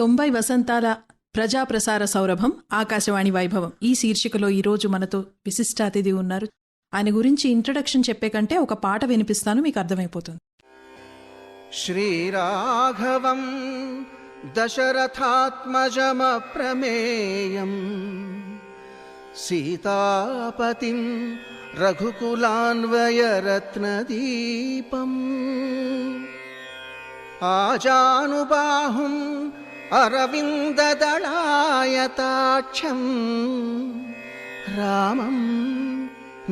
90 వసంతాల ప్రజాప్రసార సౌరభం ఆకాశవాణి వైభవం ఈ శీర్షికలో ఈరోజు మనతో విశిష్ట అతిథి ఉన్నారు. ఆయన గురించి ఇంట్రడక్షన్ చెప్పే కంటే ఒక పాట వినిపిస్తాను, మీకు అర్థమైపోతుంది. శ్రీరాఘవం దశరథాత్మజమప్రమేయం సీతాపతిం రఘుకులాన్వయరత్నదీపం ఆజానుబాహుం అరవిందదళాయతాక్షం రామం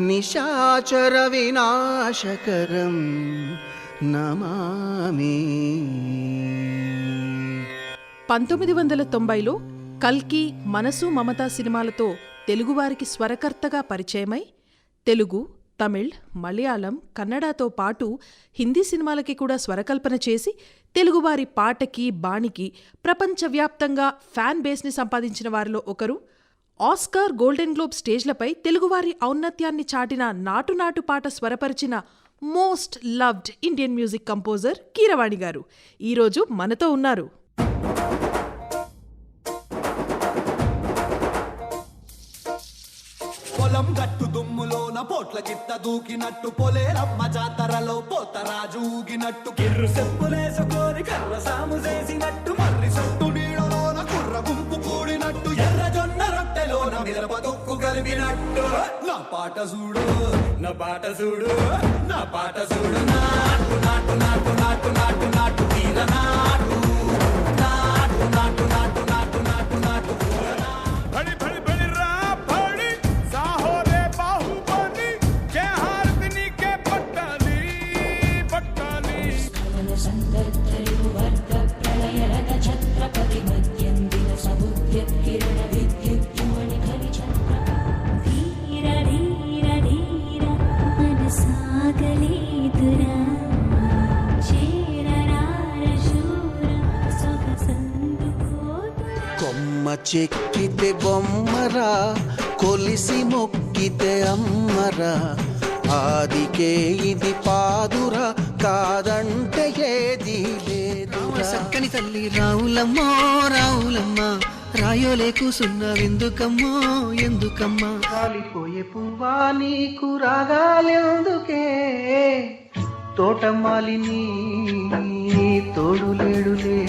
నిశాచర వినాశకరం నమామి. 1990లో కల్కి, మనసు, మమత సినిమాలతో తెలుగువారికి స్వరకర్తగా పరిచయమై తెలుగు, తమిళ్, మలయాళం, కన్నడతో పాటు హిందీ సినిమాలకి కూడా స్వరకల్పన చేసి తెలుగువారి పాటకి, బాణికి ప్రపంచవ్యాప్తంగా ఫ్యాన్ బేస్ని సంపాదించిన వారిలో ఒకరు. ఆస్కార్, గోల్డెన్ గ్లోబ్ స్టేజ్లపై తెలుగువారి ఔన్నత్యాన్ని చాటిన నాటు నాటు పాట స్వరపరిచిన most loved Indian music composer Keeravani garu ఈరోజు మనతో ఉన్నారు. పొలం గట్టు దుమ్ములోన పోట్ల గిత్త దూకినట్టు, పొలేరమ్మ జాతరలో పోతరాజు ఊగినట్టు, కిర్రు చెప్పులేసుకొని కర్ర సాము చేసినట్టు, మర్రి సొట్టు నీడలోన కుర్ర గుంపు కూడినట్టు, ఎర్ర జొన్న రొట్టెలోన మిరప దొక్కు కలిపినట్టు. నా పాట చూడు, నా పాట చూడు, నా పాట చూడు, నాటు నాటు నాటు నాటు నాటు నాటు వీర నాటు నాటు నాటు నాటు నాటు నాటు నాటు भड़ी भड़ी भड़ी रा भड़ी साहोरे बाहुबली जय हारदिनी के पट्टाली पट्टाली संदर्तयुवर्त प्रलयरत छत्रपति मध्यन्दिन समुद्य किरण विद्युज्जुमणि खनिछत्र धीर धीर धीर मनसागले दुरा चेररार शूर सొగసందు కోతురా. కొమ్మ చెక్కితే బొమ్మరా, కొలిసి మొక్కితే అమ్మరా, ఆదికే ఇది పాదురా, కాదంటే ఏది లేదురా. సక్కని తల్లి రావులమ్మో రావులమ్మ, రాయోలే కూసున్న విందుకమ్మో ఎందుకమ్మా. కాలిపోయే పువ్వా నీకు రాగాలెందుకే, తోటమాలిని తోడు లేడులే.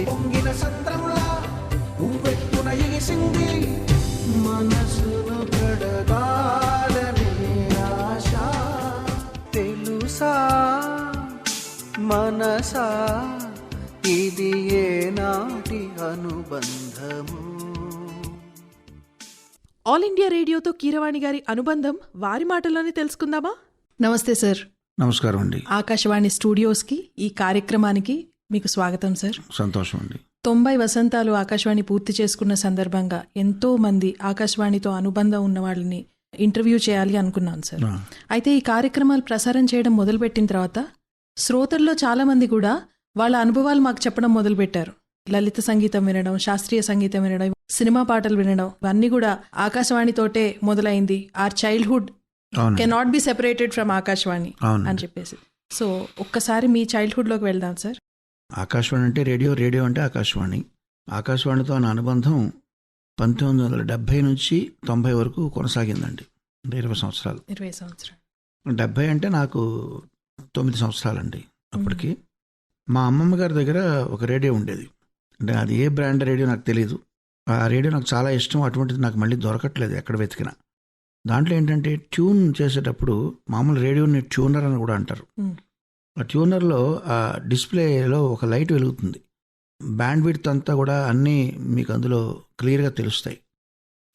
పొంగిన సంద్రంలా ఉవ్వెత్తున ఎగిసింది మనసును కడగాలనే ఆశ. తెలుసా మనసా ఇది ఏనాటి అనుబంధము. ఆల్ ఇండియా రేడియోతో కీరవాణి గారి అనుబంధం వారి మాటల్లోనే తెలుసుకుందామా? నమస్తే సార్. నమస్కారం అండి. ఆకాశవాణి స్టూడియోస్కి ఈ కార్యక్రమానికి మీకు స్వాగతం సార్. సంతోషం అండి. 90 వసంతాలు ఆకాశవాణి పూర్తి చేసుకున్న సందర్భంగా ఎంతో మంది ఆకాశవాణితో అనుబంధం ఉన్న వాళ్ళని ఇంటర్వ్యూ చేయాలి అనుకున్నాను సార్. అయితే ఈ కార్యక్రమాలు ప్రసారం చేయడం మొదలుపెట్టిన తర్వాత శ్రోతల్లో చాలా మంది కూడా వాళ్ళ అనుభవాలు మాకు చెప్పడం మొదలుపెట్టారు. లలిత సంగీతం వినడం, శాస్త్రీయ సంగీతం వినడం, సినిమా పాటలు వినడం, ఇవన్నీ కూడా ఆకాశవాణితోటే మొదలైంది. Our childhood cannot be separated from Akashvani అని చెప్పేసి. సో ఒక్కసారి మీ చైల్డ్హుడ్లోకి వెళ్దాం సార్. ఆకాశవాణి అంటే రేడియో, రేడియో అంటే ఆకాశవాణి. ఆకాశవాణితో నా అనుబంధం 1970 నుంచి 90 వరకు కొనసాగిందండి. 20 సంవత్సరాలు. 20 సంవత్సరాలు. 70 అంటే నాకు 9 సంవత్సరాలండి. అప్పటికి మా అమ్మమ్మ గారి దగ్గర ఒక రేడియో ఉండేది. అంటే అది ఏ బ్రాండ్ రేడియో నాకు తెలియదు. ఆ రేడియో నాకు చాలా ఇష్టం. అటువంటిది నాకు మళ్ళీ దొరకట్లేదు ఎక్కడ వెతికినా. దాంట్లో ఏంటంటే ట్యూన్ చేసేటప్పుడు మామూలు రేడియోని ట్యూనర్ అని కూడా అంటారు. ఆ ట్యూనర్లో ఆ డిస్ప్లేలో ఒక లైట్ వెలుగుతుంది. బ్యాండ్ విడ్త్ అంతా కూడా అన్నీ మీకు అందులో క్లియర్గా తెలుస్తాయి.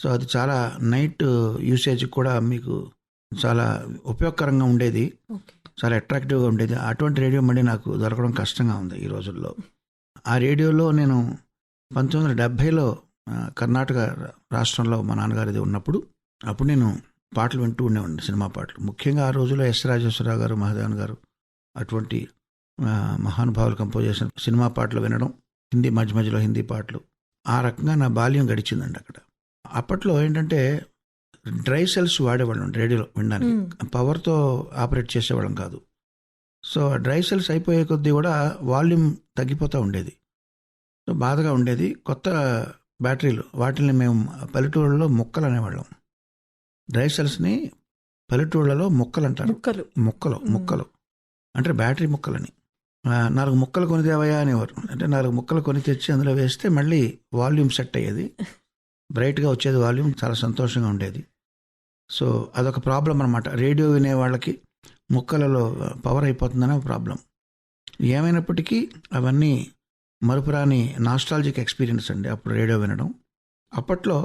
సో అది చాలా నైట్ యూసేజ్కి కూడా మీకు చాలా ఉపయోగకరంగా ఉండేది, చాలా అట్రాక్టివ్గా ఉండేది. అటువంటి రేడియో మళ్ళీ నాకు దొరకడం కష్టంగా ఉంది ఈ రోజుల్లో. ఆ రేడియోలో నేను 1970లో కర్ణాటక రాష్ట్రంలో మా నాన్నగారిది ఉన్నప్పుడు అప్పుడు నేను పాటలు వింటూ ఉండేవాడిని, సినిమా పాటలు. ముఖ్యంగా ఆ రోజుల్లో ఎస్ రాజేశ్వరరావు గారు, మహాదేవన్ గారు అటువంటి మహానుభావులు కంపోజ్ చేసిన సినిమా పాటలు వినడం, హిందీ మధ్య మధ్యలో హిందీ పాటలు, ఆ రకంగా నా బాల్యం గడిచిందండి అక్కడ. అప్పట్లో ఏంటంటే డ్రై సెల్స్ వాడేవాళ్ళం రేడియోలో వినడానికి, పవర్తో ఆపరేట్ చేసేవాళ్ళం కాదు. సో డ్రై సెల్స్ అయిపోయే కొద్దీ కూడా వాల్యూమ్ తగ్గిపోతూ ఉండేది. సో బాధగా ఉండేది. కొత్త బ్యాటరీలు వాటిని మేము పల్లెటూళ్ళలో ముక్కలు అనేవాళ్ళం. డ్రై సెల్స్ని పల్లెటూళ్ళలో ముక్కలు అంటారు. ముక్కలు అంటే బ్యాటరీ ముక్కలని. 4 ముక్కలు కొని తేవయ్యా అనేవారు. అంటే 4 ముక్కలు కొని తెచ్చి అందులో వేస్తే మళ్ళీ వాల్యూమ్ సెట్ అయ్యేది, బ్రైట్గా వచ్చేది వాల్యూమ్, చాలా సంతోషంగా ఉండేది. సో అదొక ప్రాబ్లం అనమాట. రేడియో వినే వాళ్ళకి ముక్కలలో పవర్ అయిపోతుందనే ప్రాబ్లం. ఏమైనప్పటికీ అవన్నీ మరుపురాని నాస్టాలజిక్ ఎక్స్పీరియన్స్ అండి అప్పుడు రేడియో వినడం. అప్పట్లో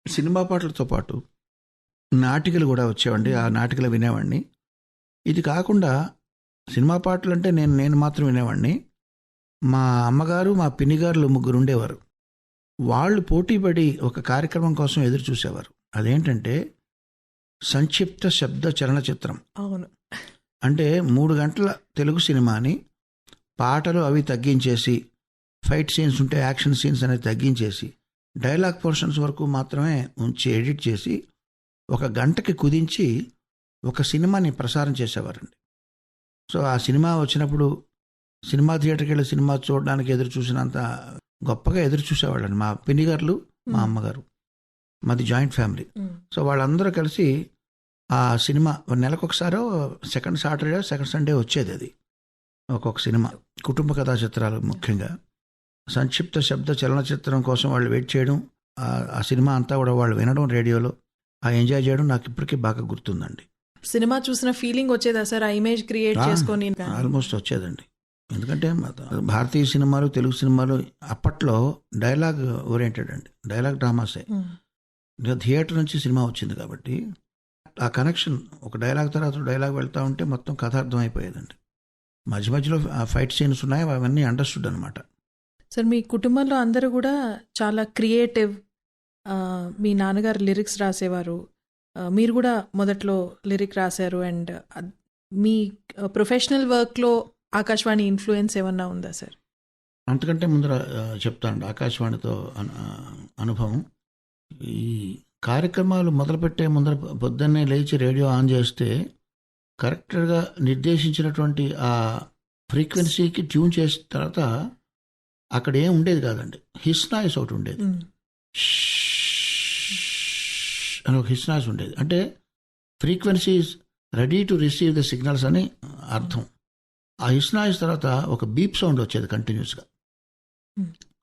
సినిమా పాటలతో పాటు నాటికలు కూడా వచ్చేవండి. ఆ నాటికలు వినేవాడిని. ఇది కాకుండా సినిమా పాటలు అంటే నేను మాత్రం వినేవాడిని. మా అమ్మగారు, మా పిన్నిగారులు 3 ఉండేవారు. వాళ్ళు పోటీపడి ఒక కార్యక్రమం కోసం ఎదురు చూసేవారు. అదేంటంటే సంక్షిప్త శబ్ద చలనచిత్రం. అవును. అంటే 3 గంటల తెలుగు సినిమాని పాటలు అవి తగ్గించేసి, ఫైట్ సీన్స్ ఉంటే యాక్షన్ సీన్స్ అనేది తగ్గించేసి, డైలాగ్ పోర్షన్స్ వరకు మాత్రమే ఉంచి ఎడిట్ చేసి 1 గంటకి కుదించి ఒక సినిమాని ప్రసారం చేసేవారండి. సో ఆ సినిమా వచ్చినప్పుడు సినిమా థియేటర్కి వెళ్ళి సినిమా చూడడానికి ఎదురు చూసినంత గొప్పగా ఎదురు చూసేవాళ్ళండి మా పిన్నిగారులు, మా అమ్మగారు. మాది జాయింట్ ఫ్యామిలీ. సో వాళ్ళందరూ కలిసి ఆ సినిమా నెలకొకసారో సెకండ్ సాటర్డే సెకండ్ సండే వచ్చేది. అది ఒక్కొక్క సినిమా, కుటుంబ కథా చిత్రాలు ముఖ్యంగా. సంక్షిప్త శబ్ద చలనచిత్రం కోసం వాళ్ళు వెయిట్ చేయడం, ఆ సినిమా అంతా కూడా వాళ్ళు వినడం రేడియోలో, ఆ ఎంజాయ్ చేయడం నాకు ఇప్పటికీ బాగా గుర్తుందండి. సినిమా చూసిన ఫీలింగ్ వచ్చేదా సార్? ఆ ఇమేజ్ క్రియేట్ చేసుకొని ఆల్మోస్ట్ వచ్చేదండి. ఎందుకంటే భారతీయ సినిమాలు, తెలుగు సినిమాలు అప్పట్లో డైలాగ్ ఓరియంటెడ్ అండి, డైలాగ్ డ్రామాసే. థియేటర్ నుంచి సినిమా వచ్చింది కాబట్టి ఆ కనెక్షన్, ఒక డైలాగ్ తర్వాత డైలాగ్ వెళ్తూ ఉంటే మొత్తం కథ అర్థమైపోయేదండి. మధ్య మధ్యలో ఫైట్ సీన్స్ ఉన్నాయి, అవన్నీ అండర్స్టూడ్ అనమాట. సార్ మీ కుటుంబంలో అందరూ కూడా చాలా క్రియేటివ్. మీ నాన్నగారు లిరిక్స్ రాసేవారు, మీరు కూడా మొదట్లో లిరిక్ రాశారు. అండ్ మీ ప్రొఫెషనల్ వర్క్లో ఆకాశవాణి ఇన్ఫ్లుయెన్స్ ఏమన్నా ఉందా సార్? అంతకంటే ముందర చెప్తాను ఆకాశవాణితో అనుభవం. ఈ కార్యక్రమాలు మొదలుపెట్టే ముందర పొద్దున్నే లేచి రేడియో ఆన్ చేస్తే కరెక్ట్గా నిర్దేశించినటువంటి ఆ ఫ్రీక్వెన్సీకి ట్యూన్ చేసిన తర్వాత అక్కడ ఏం ఉండేది కాదండి, హిస్ నాయిస్ ఒకటి ఉండేది. అని ఒక హిస్ నాయిస్ ఉండేది. అంటే frequency is ready to receive the signals అని అర్థం. ఆ హిస్ నాయిస్ తర్వాత ఒక బీప్ సౌండ్ వచ్చేది కంటిన్యూస్గా.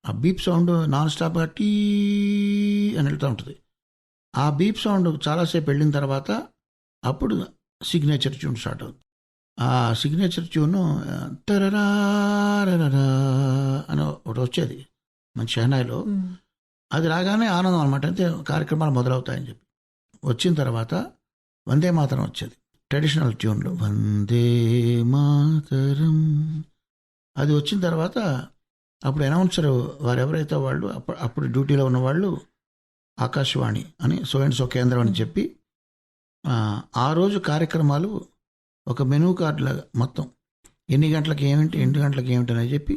ఆ బీప్ సౌండ్ నాన్ స్టాప్గా టీ అని వెళ్తూ ఉంటుంది. ఆ బీప్ సౌండ్ చాలాసేపు వెళ్ళిన తర్వాత అప్పుడు సిగ్నేచర్ ట్యూన్ స్టార్ట్ అవుతుంది. ఆ సిగ్నేచర్ ట్యూన్ తరరా అని ఒకటి వచ్చేది మంచి షెహనాయిలో. అది రాగానే ఆనందం అనమాట, అయితే కార్యక్రమాలు మొదలవుతాయని చెప్పి. వచ్చిన తర్వాత వందే మాతరం వచ్చేది, ట్రెడిషనల్ ట్యూన్లు, వందే మాతరం. అది వచ్చిన తర్వాత అప్పుడు అనౌన్సర్ వారు ఎవరైతే వాళ్ళు అప్పుడు డ్యూటీలో ఉన్నవాళ్ళు ఆకాశవాణి అని సో అండ్ సో కేంద్రం అని చెప్పి ఆ రోజు కార్యక్రమాలు ఒక మెనూ కార్డు లాగా మొత్తం ఎన్ని గంటలకు ఏమిటి, 8 గంటలకు ఏమిటి అని చెప్పి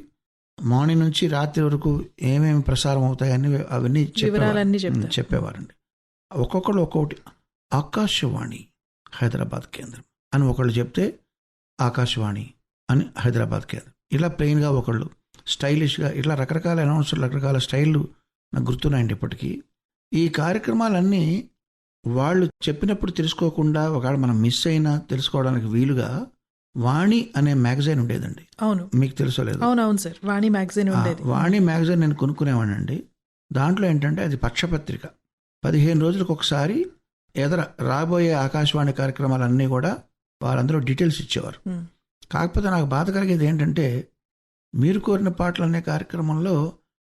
మార్నింగ్ నుంచి రాత్రి వరకు ఏమేమి ప్రసారం అవుతాయని అవన్నీ చెప్పేవారండి. ఒక్కొక్కళ్ళు ఒక్కొక్కటి ఆకాశవాణి హైదరాబాద్ కేంద్రం అని ఒకళ్ళు చెప్తే ఆకాశవాణి అని హైదరాబాద్ కేంద్రం, ఇలా ప్లెయిన్గా ఒకళ్ళు స్టైలిష్గా, ఇట్లా రకరకాల అనౌన్సర్లు, రకరకాల స్టైళ్ళు నాకు గుర్తున్నాయండి ఇప్పటికీ. ఈ కార్యక్రమాలన్నీ వాళ్ళు చెప్పినప్పుడు తెలుసుకోకుండా ఒకవేళ మనం మిస్ అయినా తెలుసుకోవడానికి వీలుగా వాణి అనే మ్యాగజైన్ ఉండేదండి. అవును, మీకు తెలుసో లేదు? అవునవును సార్, వాణి మ్యాగజైన్ ఉండేది. వాణి మ్యాగజైన్ నేను కొనుక్కునేవాడినండి. దాంట్లో ఏంటంటే అది పక్షపత్రిక, 15 రోజులకు ఒకసారి రాబోయే ఆకాశవాణి కార్యక్రమాలన్నీ కూడా వారందరూ డీటెయిల్స్ ఇచ్చేవారు. కాకపోతే నాకు బాధ కలిగేది ఏంటంటే మీరు కోరిన పాటలు అనే కార్యక్రమంలో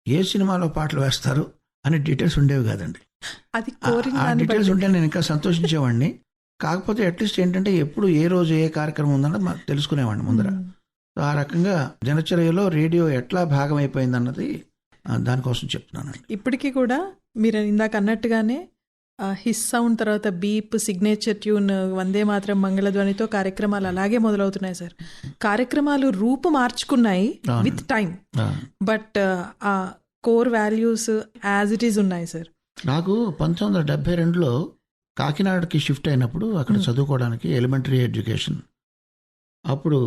ఏ సినిమాలో పాటలు వేస్తారు అనే డీటెయిల్స్ ఉండేవి కాదండి. ఆ డీటెయిల్స్ ఉంటే నేను ఇంకా సంతోషించేవాడిని. కాకపోతే అట్లీస్ట్ ఏంటంటే ఎప్పుడు ఏ రోజు ఏ కార్యక్రమం ఉందన్నది తెలుసుకునేవాడిని ముందర. ఆ రకంగా దినచర్యలో రేడియో ఎట్లా భాగం అయిపోయింది అన్నది దానికోసం చెప్తున్నానండి. ఇప్పటికీ కూడా మీరు ఇందాక అన్నట్టుగానే హిస్ సౌండ్ తర్వాత బీప్, సిగ్నేచర్ ట్యూన్, వందే మాత్రం, మంగళధ్వనితో కార్యక్రమాలు అలాగే మొదలవుతున్నాయి సార్. కార్యక్రమాలు రూపు మార్చుకున్నాయి విత్ టైం, బట్ ఆ core values as it is ఉన్నాయి సార్. నాకు 1972లో కాకినాడకి షిఫ్ట్ అయినప్పుడు అక్కడ చదువుకోవడానికి ఎలిమెంటరీ ఎడ్యుకేషన్, అప్పుడు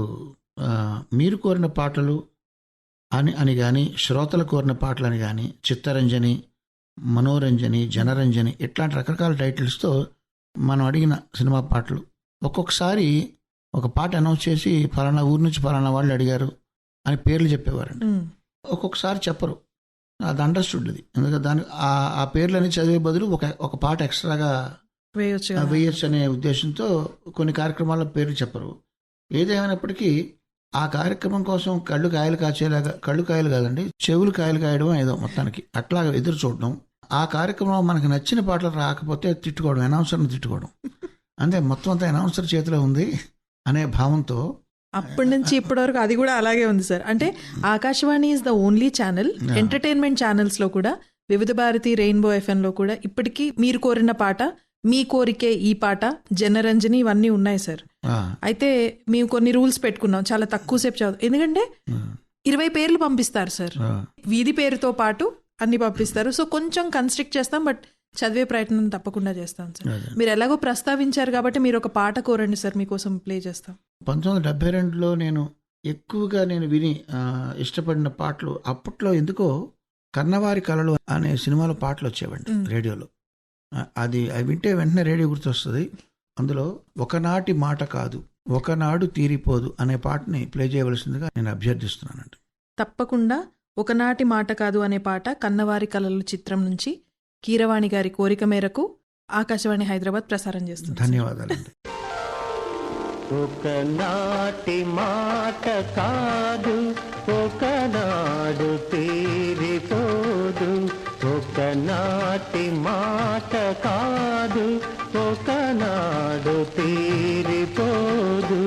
మీరు కోరిన పాటలు అని కానీ, శ్రోతల కోరిన పాటలని కానీ, చిత్తరంజని, మనోరంజని, జనరంజని ఇట్లాంటి రకరకాల టైటిల్స్తో మనం అడిగిన సినిమా పాటలు. ఒక్కొక్కసారి ఒక పాట అనౌన్స్ చేసి ఫలానా ఊరి నుంచి ఫలానా వాళ్ళు అడిగారు అని పేర్లు చెప్పేవారండి. ఒక్కొక్కసారి చెప్పరు, అది అండర్స్టూడ్. అది ఎందుకంటే దాని ఆ పేర్లని చదివే బదులు ఒక పాట ఎక్స్ట్రాగా వేయచ్చు అనే ఉద్దేశంతో కొన్ని కార్యక్రమాల్లో పేర్లు చెప్పరు. ఏదేమైనప్పటికీ ఆ కార్యక్రమం కోసం కళ్ళు కాయలు కాదండి, చెవులు కాయలు కాయడం ఏదో మొత్తానికి అట్లాగా ఎదురు చూడడం. ఆ కార్యక్రమం మనకు నచ్చిన పాటలు రాకపోతే తిట్టుకోవడం, అనౌన్సర్ని తిట్టుకోవడం. అంటే మొత్తం అంతా అనౌన్సర్ చేతిలో ఉంది అనే భావంతో అప్పటి నుంచి ఇప్పటి వరకు అది కూడా అలాగే ఉంది సార్. అంటే Akashvani is the only channel, entertainment ఛానల్స్లో కూడా, వివిధ భారతి, రెయిన్బో ఎఫ్ఎంలో కూడా ఇప్పటికీ మీరు కోరిన పాట, మీ కోరికే ఈ పాట, జనరంజని ఇవన్నీ ఉన్నాయి సార్. అయితే మేము కొన్ని రూల్స్ పెట్టుకున్నాం, చాలా తక్కువ సేపు చదువు, ఎందుకంటే 20 పేర్లు పంపిస్తారు సార్, వీధి పేరుతో పాటు అన్ని పంపిస్తారు. సో కొంచెం కన్స్ట్రిక్ట్ చేస్తాం, బట్ చదివే ప్రయత్నం తప్పకుండా చేస్తాం సార్. మీరు ఎలాగో ప్రస్తావించారు కాబట్టి మీరు ఒక పాట కోరండి సార్, మీకోసం ప్లే చేస్తాం. 1972లో నేను ఎక్కువగా విని ఇష్టపడిన పాటలు, అప్పట్లో ఎందుకో కన్నవారి కలలు అనే సినిమాలో పాటలు వచ్చేవండి రేడియోలో. అది వింటే వెంటనే రేడియో గుర్తొస్తుంది. అందులో ఒకనాటి మాట కాదు ఒకనాడు తీరిపోదు అనే పాటని ప్లే చేయవలసిందిగా నేను అభ్యర్థిస్తున్నానండి. తప్పకుండా. ఒకనాటి మాట కాదు అనే పాట కన్నవారి కలలు చిత్రం నుంచి కీరవాణి గారి కోరిక మేరకు ఆకాశవాణి హైదరాబాద్ ప్రసారం చేస్తుంది. ధన్యవాదాలండి. ఒకనాటి మాట కాదు ఒకనాడు తీరిపోదు, ఒకనాటి మాట కాదు ఒకనాడు తీరిపోదు.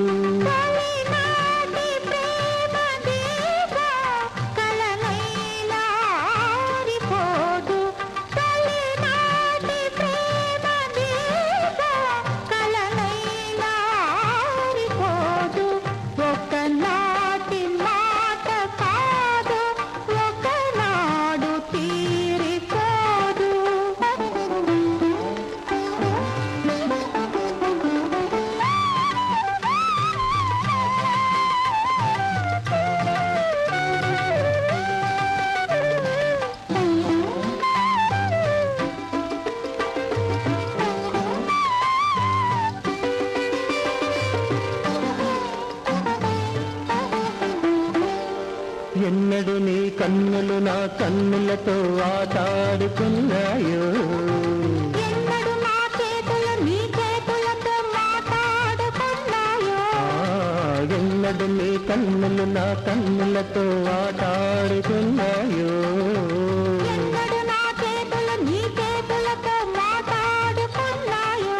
ఎన్నడు నీ కన్నులు నా కన్నులతో ఆటాడుకున్నాయో, ఎన్నడు నా చేతులు నీ చేతులతో మాట్లాడుకున్నాయో, ఎన్నడు నీ కన్నులు నా కన్నులతో ఆటాడుకున్నాయో, ఎన్నడు నా చేతులు నీ చేతులతో మాట్లాడుకున్నాయో.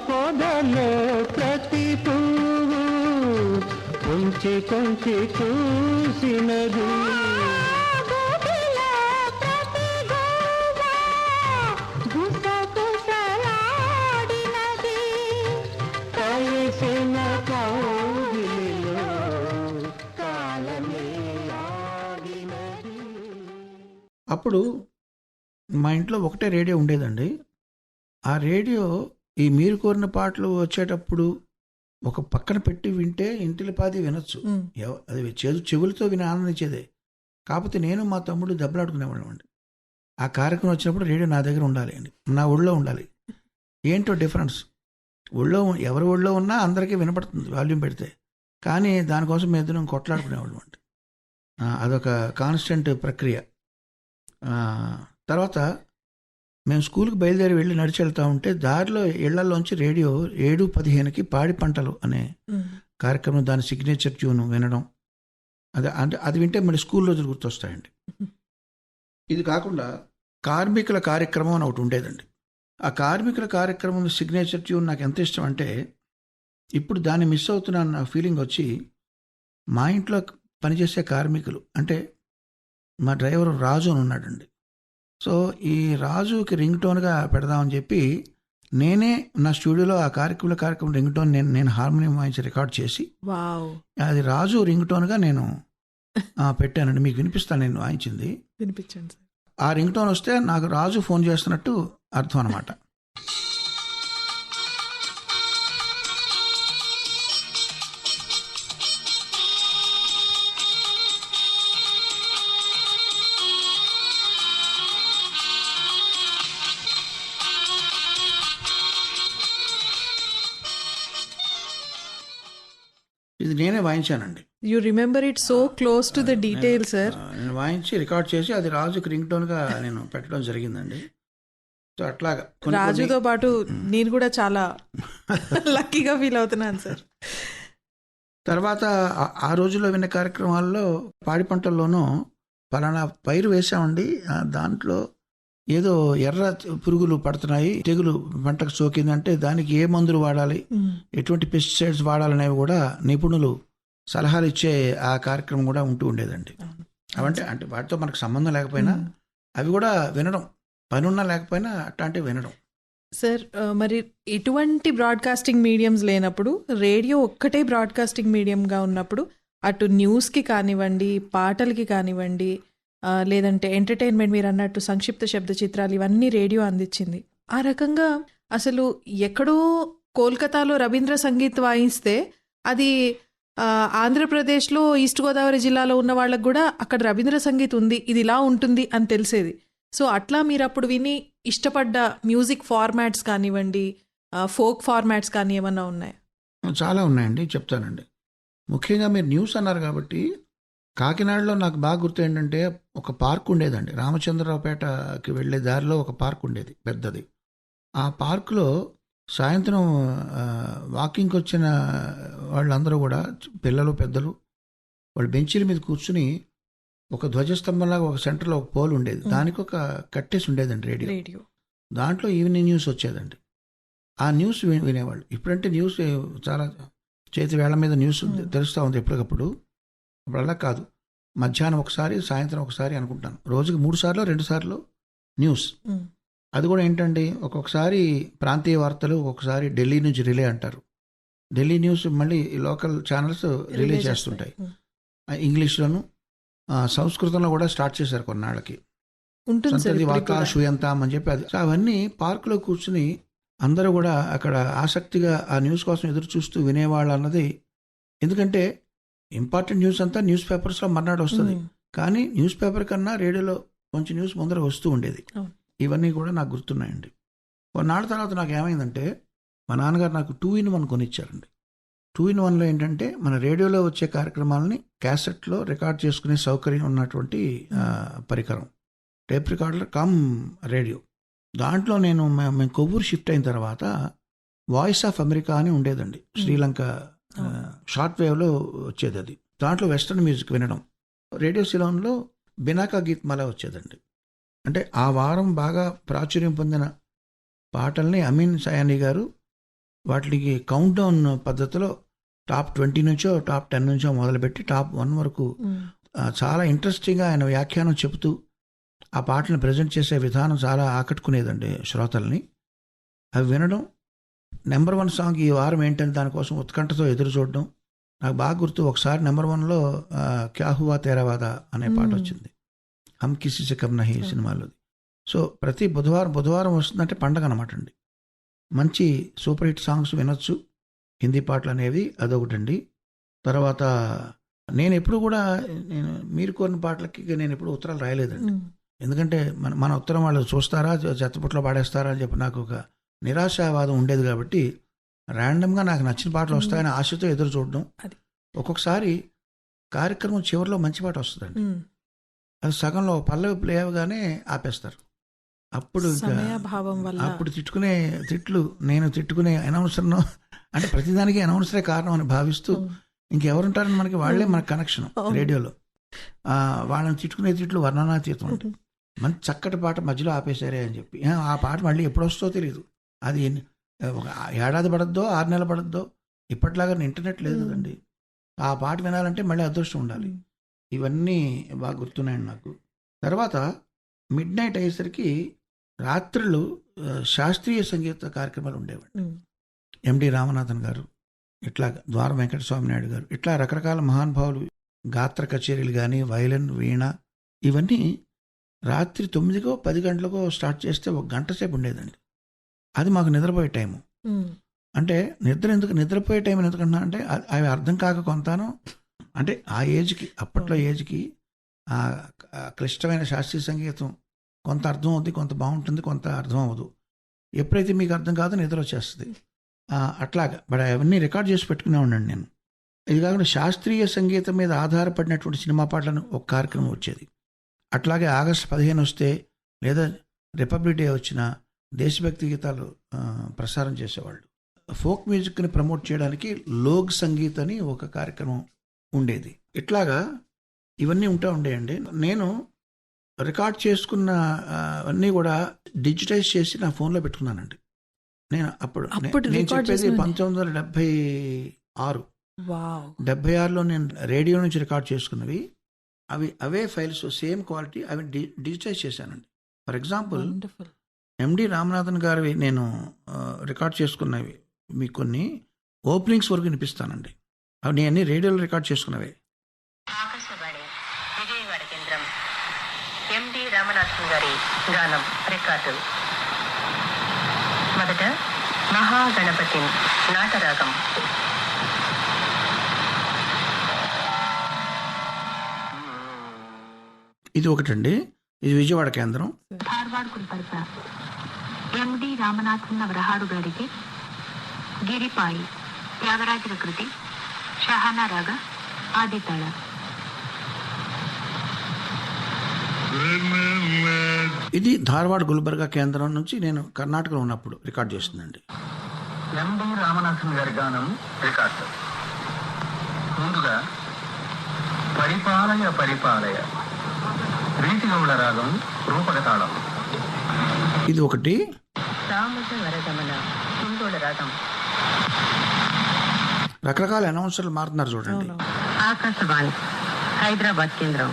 పొదలో ప్రతి పువ్వు కొంచి కొంచి చూసినది, గోపిలో ప్రతి గోవ గుసగుసలాడినది, కలిసిన కౌగిలిలో కాలమే ఆగినది. అప్పుడు మా ఇంట్లో ఒకటే రేడియో ఉండేదండి. ఆ రేడియో ఈ మీరు కోరిన పాటలు వచ్చేటప్పుడు ఒక పక్కన పెట్టి వింటే ఇంటిలిపాది వినొచ్చు. అది చెవులతో విని ఆనందించేదే. కాకపోతే నేను మా తమ్ముడు దెబ్బలాడుకునేవాళ్ళం అండి. ఆ కార్యక్రమం వచ్చినప్పుడు రేడియో నా దగ్గర ఉండాలి అండి, నా ఒళ్ళో ఉండాలి. ఏంటో డిఫరెన్స్, ఎవరి ఒళ్ళో ఉన్నా అందరికీ వినపడుతుంది వాల్యూమ్ పెడితే. కానీ దానికోసం మేము ఇద్దరం కొట్లాడుకునేవాళ్ళం అండి. అదొక కాన్స్టెంట్ ప్రక్రియ. తర్వాత మేము స్కూల్కి బయలుదేరి వెళ్ళి నడిచి వెళ్తూ ఉంటే దారిలో ఇళ్లలోంచి రేడియో 7:15కి పాడి పంటలు అనే కార్యక్రమం, దాని సిగ్నేచర్ ట్యూన్ వినడం, అది వింటే మన స్కూల్ రోజులు గుర్తొస్తాయండి. ఇది కాకుండా కార్మికుల కార్యక్రమం అని ఒకటి ఉండేదండి. ఆ కార్మికుల కార్యక్రమం సిగ్నేచర్ ట్యూన్ నాకు ఎంత ఇష్టం అంటే, ఇప్పుడు దాన్ని మిస్ అవుతున్నాను నా ఫీలింగ్ వచ్చి, మా ఇంట్లో పనిచేసే కార్మికులు అంటే మా డ్రైవర్ రాజు అని ఉన్నాడండి. సో ఈ రాజుకి రింగ్ టోన్గా పెడదామని చెప్పి నేనే నా స్టూడియోలో ఆ కార్యక్రమం రింగ్ టోన్ నేను హార్మోనియం వాయించి రికార్డ్ చేసి అది రాజు రింగ్ టోన్గా నేను పెట్టానండి. మీకు వినిపిస్తాను నేను వాయించింది. వినిపించండి. ఆ రింగ్ టోన్ వస్తే నాకు రాజు ఫోన్ చేస్తున్నట్టు అర్థం అన్నమాట. ఇది నేనే వాయించానండి. You remember it so close to the detail sir. నేను వాయించి రికార్డ్ చేసి అది రాజుకి రింగ్ టోన్గా నేను పెట్టడం జరిగిందండి. సో అట్లాగా రాజుతో పాటు నేను కూడా చాలా లక్కీగా ఫీల్ అవుతున్నాను సార్. తర్వాత ఆ రోజుల్లో విన్న కార్యక్రమాల్లో పాడి పంటల్లోనూ పలానా పైరు వేసామండి, దాంట్లో ఏదో ఎర్ర పురుగులు పడుతున్నాయి, తెగులు పంటకు సోకిందంటే దానికి ఏ మందులు వాడాలి, ఎటువంటి పెస్టిసైడ్స్ వాడాలనేవి కూడా నిపుణులు సలహాలు ఇచ్చే ఆ కార్యక్రమం కూడా ఉంటూ ఉండేదండి. అంటే వాటితో మనకు సంబంధం లేకపోయినా అవి కూడా వినడం, పని ఉన్నా లేకపోయినా అట్లాంటివి వినడం. సార్ మరి ఎటువంటి బ్రాడ్కాస్టింగ్ మీడియంస్ లేనప్పుడు రేడియో ఒక్కటే బ్రాడ్కాస్టింగ్ మీడియంగా ఉన్నప్పుడు అటు న్యూస్కి కానివ్వండి, పాటలకి కానివ్వండి, లేదంటే ఎంటర్టైన్మెంట్ మీరు అన్నట్టు సంక్షిప్త శబ్ద చిత్రాలు ఇవన్నీ రేడియో అందించింది. ఆ రకంగా అసలు ఎక్కడో కోల్కతాలో రవీంద్ర సంగీత్ వాయిస్తే అది ఆంధ్రప్రదేశ్లో ఈస్ట్ గోదావరి జిల్లాలో ఉన్న వాళ్ళకు కూడా అక్కడ రవీంద్ర సంగీత్ ఉంది, ఇది ఇలా ఉంటుంది అని తెలిసేది. సో అట్లా మీరు అప్పుడు విని ఇష్టపడ్డ మ్యూజిక్ ఫార్మాట్స్ కానివ్వండి, ఫోక్ ఫార్మాట్స్ కానీ ఏమన్నా ఉన్నాయా? చాలా ఉన్నాయండి, చెప్తానండి. ముఖ్యంగా మీరు న్యూస్ అన్నారు కాబట్టి కాకినాడలో నాకు బాగా గుర్తు ఏంటంటే ఒక పార్క్ ఉండేదండి. రామచంద్రరావుపేటకి వెళ్ళే దారిలో ఒక పార్క్ ఉండేది పెద్దది. ఆ పార్కులో సాయంత్రం వాకింగ్కి వచ్చిన వాళ్ళందరూ కూడా పిల్లలు పెద్దలు వాళ్ళు బెంచీల మీద కూర్చుని ఒక ధ్వజస్తంభంలాగా ఒక సెంటర్లో ఒక పోల్ ఉండేది, దానికి ఒక కట్టేసి ఉండేదండి రేడియో. దాంట్లో ఈవినింగ్ న్యూస్ వచ్చేదండి. ఆ న్యూస్ వినేవాళ్ళు. ఇప్పుడంటే న్యూస్ చాలా చేతి వేళ్ల మీద న్యూస్ తెలుస్తూ ఉంది ఎప్పటికప్పుడు. ఇప్పుడు అలా కాదు, మధ్యాహ్నం ఒకసారి సాయంత్రం ఒకసారి అనుకుంటాను, రోజుకి 3 సార్లు 2 సార్లు న్యూస్. అది కూడా ఏంటండి, ఒక్కొక్కసారి ప్రాంతీయ వార్తలు, ఒక్కొక్కసారి ఢిల్లీ నుంచి రిలే అంటారు. ఢిల్లీ న్యూస్ మళ్ళీ లోకల్ ఛానల్స్ రిలే చేస్తుంటాయి. ఇంగ్లీష్లోను సంస్కృతంలో కూడా స్టార్ట్ చేశారు కొన్నాళ్ళకి, సంతతి వార్తా షూయంతాం అని చెప్పి. అది అవన్నీ పార్కులో కూర్చుని అందరూ కూడా అక్కడ ఆసక్తిగా ఆ న్యూస్ కోసం ఎదురు చూస్తూ వినేవాళ్ళు అన్నది. ఎందుకంటే ఇంపార్టెంట్ న్యూస్ అంతా న్యూస్ పేపర్స్లో మర్నాడు వస్తుంది, కానీ న్యూస్ పేపర్ కన్నా రేడియోలో కొంచెం న్యూస్ ముందర వస్తూ ఉండేది. ఇవన్నీ కూడా నాకు గుర్తున్నాయండి. కొన్నాళ్ళ తర్వాత నాకు ఏమైందంటే మా నాన్నగారు నాకు 2-in-1 కొనిచ్చారండి. 2-in-1లో ఏంటంటే మన రేడియోలో వచ్చే కార్యక్రమాలని క్యాసెట్లో రికార్డ్ చేసుకునే సౌకర్యం ఉన్నటువంటి పరికరం, టేప్ రికార్డర్ కమ్ రేడియో. దాంట్లో మేము కొవ్వూరు షిఫ్ట్ అయిన తర్వాత వాయిస్ ఆఫ్ అమెరికా అని ఉండేదండి, శ్రీలంక షార్ట్ వేవ్లో వచ్చేది. అది దాంట్లో వెస్ట్రన్ మ్యూజిక్ వినడం. రేడియో సిలోన్లో బినాకా గీత్మాల వచ్చేదండి. అంటే ఆ వారం బాగా ప్రాచుర్యం పొందిన పాటల్ని అమీన్ సయానీ గారు వాటికి కౌంట్ డౌన్ పద్ధతిలో టాప్ 20 నుంచో టాప్ 10 నుంచో మొదలుపెట్టి టాప్ 1 వరకు చాలా ఇంట్రెస్టింగ్గా ఆయన వ్యాఖ్యానం చెబుతూ ఆ పాటలను ప్రజెంట్ చేసే విధానం చాలా ఆకట్టుకునేదండి శ్రోతల్ని. అవి వినడం, నెంబర్ 1 సాంగ్ ఈ వారం ఏంటని దానికోసం ఉత్కంఠతో ఎదురు చూడడం. నాకు బాగా గుర్తు, ఒకసారి నెంబర్ 1లో క్యా హువా తేరా వాదా అనే పాట వచ్చింది, హమ్ కిసీ సే కమ్ నహీ సినిమాలో. సో ప్రతి బుధవారం వస్తుందంటే పండగ అనమాట అండి. మంచి సూపర్ హిట్ సాంగ్స్ వినొచ్చు, హిందీ పాటలు అనేవి అదొకటండి. తర్వాత నేను ఎప్పుడు కూడా మీరు కోరిన పాటలకి నేను ఎప్పుడు ఉత్తరాలు రాయలేదండి. ఎందుకంటే మన ఉత్తరం వాళ్ళు చూస్తారా, చెత్తపుట్లో పాడేస్తారా అని చెప్పి నాకు ఒక నిరాశావాదం ఉండేది. కాబట్టి ర్యాండమ్గా నాకు నచ్చిన పాటలు వస్తాయని ఆశతో ఎదురు చూడడం. ఒక్కొక్కసారి కార్యక్రమం చివరిలో మంచి పాట వస్తుందండి, అది సగంలో పల్లవి ప్లే అవగానే ఆపేస్తారు. అప్పుడు అప్పుడు తిట్టుకునే తిట్లు, నేను తిట్టుకునే అనౌన్సర్ను, అంటే ప్రతిదానికి అనౌన్సరే కారణం అని భావిస్తూ ఇంకెవరుంటారని మనకి వాళ్ళే మన కనెక్షన్ రేడియోలో. వాళ్ళని తిట్టుకునే తిట్లు వర్ణనాతీతం అంటే మంచి చక్కటి పాట మధ్యలో ఆపేశారే అని చెప్పి. ఆ పాట మళ్ళీ ఎప్పుడు వస్తుందో తెలియదు, అది ఒక ఏడాది పడద్దో 6 నెలలు పడద్దో. ఇప్పటిలాగా ఇంటర్నెట్ లేదు కదండి, ఆ పాట వినాలంటే మళ్ళీ అదృష్టం ఉండాలి. ఇవన్నీ బాగా గుర్తున్నాయండి నాకు. తర్వాత మిడ్ నైట్ అయ్యేసరికి రాత్రులు శాస్త్రీయ సంగీత కార్యక్రమాలు ఉండేవండి. ఎండి రామనాథన్ గారు, ఇట్లా ద్వారం వెంకటస్వామి నాయుడు గారు, ఇట్లా రకరకాల మహానుభావులు గాత్ర కచేరీలు కానీ, వైలిన్, వీణ, ఇవన్నీ రాత్రి 9కో 10 గంటలకో స్టార్ట్ చేస్తే 1 గంట సేపు ఉండేదండి. అది మాకు నిద్రపోయే టైము. అంటే నిద్రపోయే టైం ఎందుకంటున్నా అంటే అవి అర్థం కాక కొంతాను, అంటే ఆ ఏజ్కి, అప్పట్లో ఏజ్కి ఆ క్లిష్టమైన శాస్త్రీయ సంగీతం కొంత అర్థం అవుద్ది, కొంత బాగుంటుంది, కొంత అర్థం అవ్వదు. ఎప్పుడైతే మీకు అర్థం కాదో నిద్ర వచ్చేస్తుంది అట్లాగా. బట్ అవన్నీ రికార్డ్ చేసి పెట్టుకునే ఉండండి నేను. ఇది కాకుండా శాస్త్రీయ సంగీతం మీద ఆధారపడినటువంటి సినిమా పాటలను ఒక కార్యక్రమం వచ్చేది. అట్లాగే ఆగస్టు 15 వస్తే లేదా రిపబ్లిక్ డే వచ్చినా దేశభక్తి గీతాలు ప్రసారం చేసేవాళ్ళు. ఫోక్ మ్యూజిక్ని ప్రమోట్ చేయడానికి లోక్ సంగీత్ అని ఒక కార్యక్రమం ఉండేది. ఇట్లాగా ఇవన్నీ ఉండేయండి. నేను రికార్డ్ చేసుకున్న అన్నీ కూడా డిజిటైజ్ చేసి నా ఫోన్లో పెట్టుకున్నానండి. నేను అప్పుడు నేను చెప్పేది 1976. 76లో నేను రేడియో నుంచి రికార్డ్ చేసుకున్నవి అవే ఫైల్స్ సేమ్ క్వాలిటీ అవి డిజిటైజ్ చేశానండి. ఫర్ ఎగ్జాంపుల్ ఎండి రామనాథన్ గారివి నేను రికార్డ్ చేసుకున్నవి మీకు కొన్ని ఓపెనింగ్స్ వరకు వినిపిస్తానండి. అవి నేను అన్ని రేడియోలో రికార్డ్ చేసుకున్నవే. ఆకాశవాణి విజయవాడ కేంద్రం ఎండి రామనాథన్ గారి గానం రికార్డు. మొదట మహాగణపతి నాటరాగం. ఇది ఒకటండి. ఇది విజయవాడ కేంద్రం. ಧಾರವಾಡ ಕುರಿತ ఎండి రామనాథన్ వరహాడు గారికి గిరిపాయి త్యాగరాజుల కృతి షహానా రాగ ఆదితాళ. ఇది ధారవాడ గుల్బర్గా కేంద్రం నుంచి నేను కర్ణాటకలో ఉన్నప్పుడు రికార్డ్ చేస్తుందండి. ఎండి రామనాథన్ గారి గానం రికార్డు. ముందుగా పరిపాలయ పరిపాలయ రీతిగౌళ రాగం రూపకతాళం. ఇది ఒకటి. సామజ వరగమన హిందోళ రాగం. రకరకాల అనౌన్సర్లు మారుతున్నారు చూడండి. ఆకాశవాణి హైదరాబాద్ కేంద్రం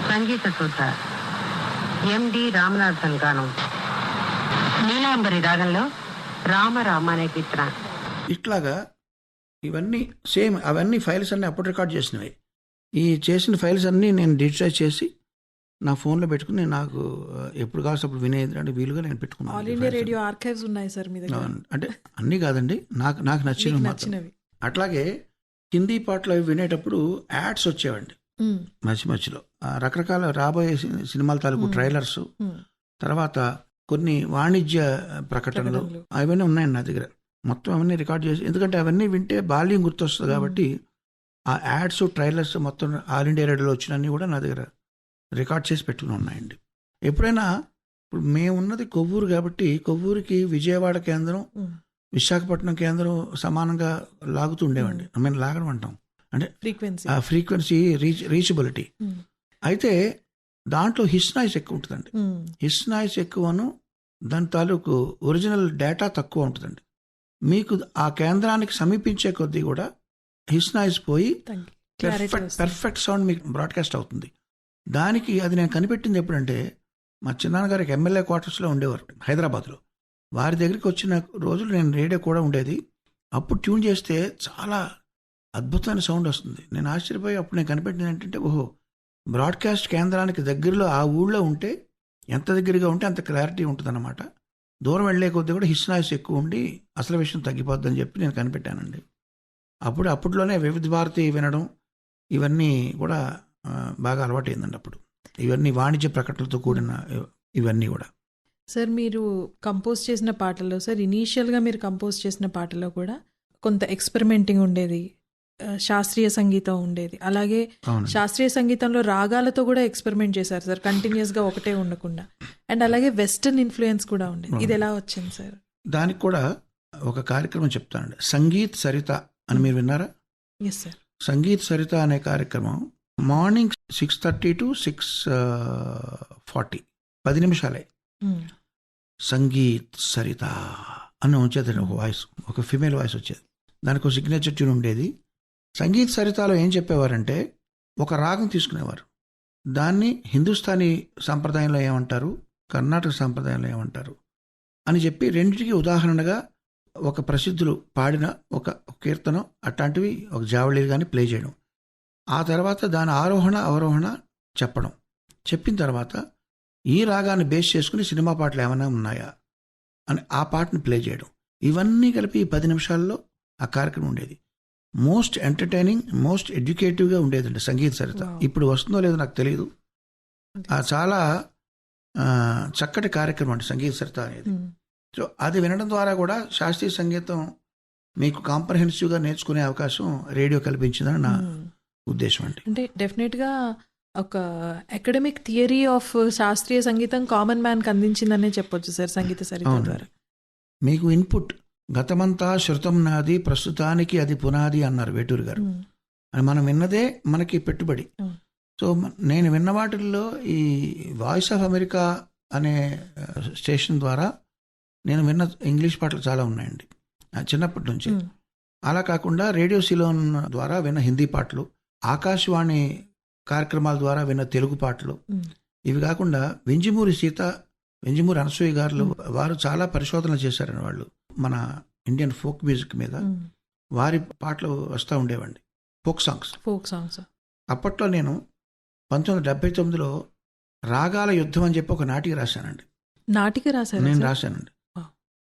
సంగీత సూత్ర ఎండి రామనాథన్ గానం నీలాంబరి రాగంలో రామ రామ అనే కీర్తన. ఇట్లాగా ఇవన్నీ సేమ్ అవన్నీ ఫైల్స్ అన్నీ అప్పుడు రికార్డ్ చేసినవి. ఈ చేసిన ఫైల్స్ అన్నీ నేను డిజిటైజ్ చేసి నా ఫోన్లో పెట్టుకుని నాకు ఎప్పుడు కావాల్సి అప్పుడు వినేది వీలుగా నేను పెట్టుకున్నాను. ఆల్ ఇండియా రేడియో ఆర్కైవ్స్ ఉన్నాయి సార్ మీ దగ్గర? అంటే అన్నీ కాదండి, నాకు నచ్చినవి. అట్లాగే హిందీ పాటలు అవి వినేటప్పుడు యాడ్స్ వచ్చేవండి మధ్యలో. రకరకాల రాబోయే సినిమాల తాలూకు ట్రైలర్స్, తర్వాత కొన్ని వాణిజ్య ప్రకటనలు అవన్నీ ఉన్నాయండి నా దగ్గర. మొత్తం అవన్నీ రికార్డ్ చేసి, ఎందుకంటే అవన్నీ వింటే బాల్యం గుర్తొస్తుంది కాబట్టి ఆ యాడ్స్ ట్రైలర్స్ మొత్తం ఆల్ ఇండియా రేడియోలో వచ్చినన్నీ కూడా నా దగ్గర రికార్డ్ చేసి పెట్టుకుని ఉన్నాయండి. ఎప్పుడైనా ఇప్పుడు మేమున్నది కొవ్వూరు కాబట్టి కొవ్వూరికి విజయవాడ కేంద్రం విశాఖపట్నం కేంద్రం సమానంగా లాగుతూ ఉండేవండి. మేము లాగడం అంటాం అంటే ఫ్రీక్వెన్సీ రీచబిలిటీ. అయితే దాంట్లో హిస్ నాయిస్ ఎక్కువ ఉంటుందండి. హిస్ నాయిస్ ఎక్కువను దాని తాలూకు ఒరిజినల్ డేటా తక్కువ ఉంటుందండి. మీకు ఆ కేంద్రానికి సమీపించే కొద్దీ కూడా హిస్ నాయిస్ పోయి పర్ఫెక్ట్ సౌండ్ మీకు బ్రాడ్కాస్ట్ అవుతుంది. దానికి అది నేను కనిపెట్టింది ఎప్పుడంటే మా చిన్నాన్నగారికి ఎమ్మెల్యే క్వార్టర్స్లో ఉండేవారు హైదరాబాద్లో. వారి దగ్గరికి వచ్చిన రోజులు నేను రేడియో కూడా ఉండేది. అప్పుడు ట్యూన్ చేస్తే చాలా అద్భుతమైన సౌండ్ వస్తుంది. నేను ఆశ్చర్యపోయి అప్పుడు నేను కనిపెట్టింది ఏంటంటే, ఓహో, బ్రాడ్కాస్ట్ కేంద్రానికి దగ్గరలో ఆ ఊళ్ళో ఉంటే ఎంత దగ్గరగా ఉంటే అంత క్లారిటీ ఉంటుందన్నమాట. దూరం వెళ్ళే కొద్దీ కూడా హిస్ నాయిస్ ఎక్కువ ఉండి అసలు విషయం తగ్గిపోద్దని చెప్పి నేను కనిపెట్టానండి. అప్పట్లోనే వివిధ భారతి వినడం ఇవన్నీ కూడా బాగా అలవాటైందండి. అప్పుడు ఇవన్నీ వాణిజ్య ప్రకటనలతో కూడిన ఇవన్నీ కూడా. సార్ మీరు కంపోజ్ చేసిన పాటల్లో సార్ ఇనీషియల్గా మీరు కంపోజ్ చేసిన పాటల్లో కూడా కొంత ఎక్స్పెరిమెంటింగ్ ఉండేది, శాస్త్రీయ సంగీతం ఉండేది. అలాగే శాస్త్రీయ సంగీతంలో రాగాలతో కూడా ఎక్స్పెరిమెంట్ చేశారు సార్, కంటిన్యూస్గా ఒకటే ఉండకుండా. అండ్ అలాగే వెస్టర్న్ ఇన్ఫ్లుయెన్స్ కూడా ఉండేది. ఇది ఎలా వచ్చింది సార్? దానికి కూడా ఒక కార్యక్రమం చెప్తానండి. సంగీత్ సరిత అని మీరు విన్నారా? Yes sir. సంగీత్ సరిత అనే కార్యక్రమం మార్నింగ్ 6:30 to 6:40 10 నిమిషాలే. సంగీత్ సరిత అని వచ్చేది ఒక వాయిస్, ఒక ఫిమేల్ వాయిస్ వచ్చేది. దానికి ఒక సిగ్నేచర్ ట్యూన్ ఉండేది. సంగీత్ సరితలో ఏం చెప్పేవారంటే, ఒక రాగం తీసుకునేవారు, దాన్ని హిందుస్థానీ సాంప్రదాయంలో ఏమంటారు, కర్ణాటక సాంప్రదాయంలో ఏమంటారు అని చెప్పి రెండింటికి ఉదాహరణగా ఒక ప్రసిద్ధులు పాడిన ఒక కీర్తనం అట్లాంటివి ఒక జావళీలు కానీ ప్లే చేయడం. ఆ తర్వాత దాని ఆరోహణ అవరోహణ చెప్పడం. చెప్పిన తర్వాత ఈ రాగాన్ని బేస్ చేసుకుని సినిమా పాటలు ఏమైనా ఉన్నాయా అని ఆ పాటను ప్లే చేయడం. ఇవన్నీ కలిపి 10 నిమిషాల్లో ఆ కార్యక్రమం ఉండేది. మోస్ట్ ఎంటర్టైనింగ్, మోస్ట్ ఎడ్యుకేటివ్గా ఉండేదండి సంగీత్ సరిత. ఇప్పుడు వస్తుందో లేదో నాకు తెలియదు. చాలా చక్కటి కార్యక్రమం అండి సంగీత్ సరిత అనేది. సో అది వినడం ద్వారా కూడా శాస్త్రీయ సంగీతం మీకు కాంప్రహెన్సివ్గా నేర్చుకునే అవకాశం రేడియో కల్పించిందని నా ఉద్దేశం అండి. అంటే డెఫినెట్గా ఒక అకాడమిక్ థియరీ ఆఫ్ శాస్త్రీయ సంగీతం కామన్ మ్యాన్కి అందించిందనే చెప్పొచ్చు సార్ సంగీత సరిత అవును. ద్వారా. మీకు ఇన్పుట్ గతమంతా శృతం నాది ప్రస్తుతానికి అది పునాది అన్నారు వేటూరు గారు. అని మనం విన్నదే మనకి పెట్టుబడి. సో నేను విన్న వాటిల్లో ఈ వాయిస్ ఆఫ్ అమెరికా అనే స్టేషన్ ద్వారా నేను విన్న ఇంగ్లీష్ పాటలు చాలా ఉన్నాయండి చిన్నప్పటి నుంచి. అలా కాకుండా రేడియో సిలోన్ ద్వారా విన్న హిందీ పాటలు, ఆకాశవాణి కార్యక్రమాల ద్వారా విన్న తెలుగు పాటలు, ఇవి కాకుండా వెంజిమూరి అనసూయ గారు వారు చాలా పరిశోధనలు చేశారని వాళ్ళు మన ఇండియన్ ఫోక్ మ్యూజిక్ మీద. వారి పాటలు వస్తూ ఉండేవండి, ఫోక్ సాంగ్స్. అప్పట్లో నేను 1979లో రాగాల యుద్ధం అని చెప్పి ఒక నాటిక రాశానండి. నేను రాశానండి.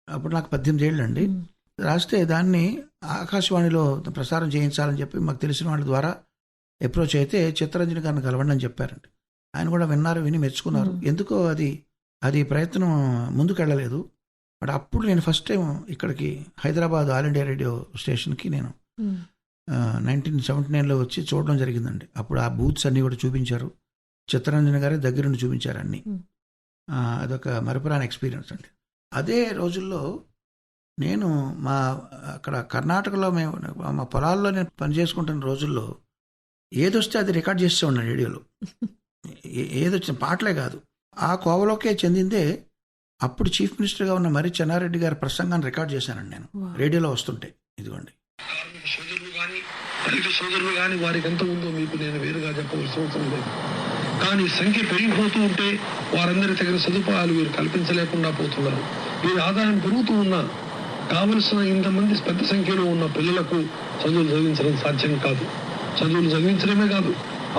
అప్పుడు నాకు 18 ఏళ్ళు అండి. రాస్తే దాన్ని ఆకాశవాణిలో ప్రసారం చేయించాలని చెప్పి మాకు తెలిసిన వాళ్ళ ద్వారా అప్రోచ్ అయితే చిత్తరంజన్ గారిని కలవండి అని చెప్పారండి. ఆయన కూడా విని మెచ్చుకున్నారు. ఎందుకో అది ప్రయత్నం ముందుకెళ్ళలేదు. బట్ అప్పుడు నేను ఫస్ట్ టైం ఇక్కడికి హైదరాబాద్ ఆల్ ఇండియా రేడియో స్టేషన్కి నేను 1979లో వచ్చి చూడడం జరిగిందండి. అప్పుడు ఆ బూత్స్ అన్నీ కూడా చూపించారు. చిత్తరంజన్ గారే దగ్గరుండి చూపించారు అన్నీ. అదొక మరపురాని ఎక్స్పీరియన్స్ అండి. అదే రోజుల్లో నేను అక్కడ కర్ణాటకలో మా పొలాల్లో నేను పనిచేసుకుంటున్న రోజుల్లో ఏదొస్తే అది రికార్డ్ చేస్తూ ఉన్నాను రేడియోలో. ఏదొచ్చిన పాటలే కాదు, ఆ కోవలోకే చెందిందే అప్పుడు చీఫ్ మినిస్టర్గా ఉన్న మర్రి చెన్నారెడ్డి గారి ప్రసంగాన్ని రికార్డ్ చేశానండి నేను రేడియోలో వస్తుంటే. ఇదిగోండి. సోదరులు కానీ దళిత సోదరులు కానీ వారికి ఎంత ఉందో మీకు నేను వేరుగా చెప్పవలసిన అవసరం లేదు. కానీ సంఖ్య పెరిగిపోతూ ఉంటే వారందరి తగిన సదుపాయాలు వీరు కల్పించలేకుండా పోతున్నారు. వీరి ఆదాయం పెరుగుతూ ఉన్నా కావలసిన ఇంతమంది పెద్ద సంఖ్యలో ఉన్న పిల్లలకు చదువులు చదివించడం సాధ్యం కాదు. చదువులు చదివించడమే కాదు,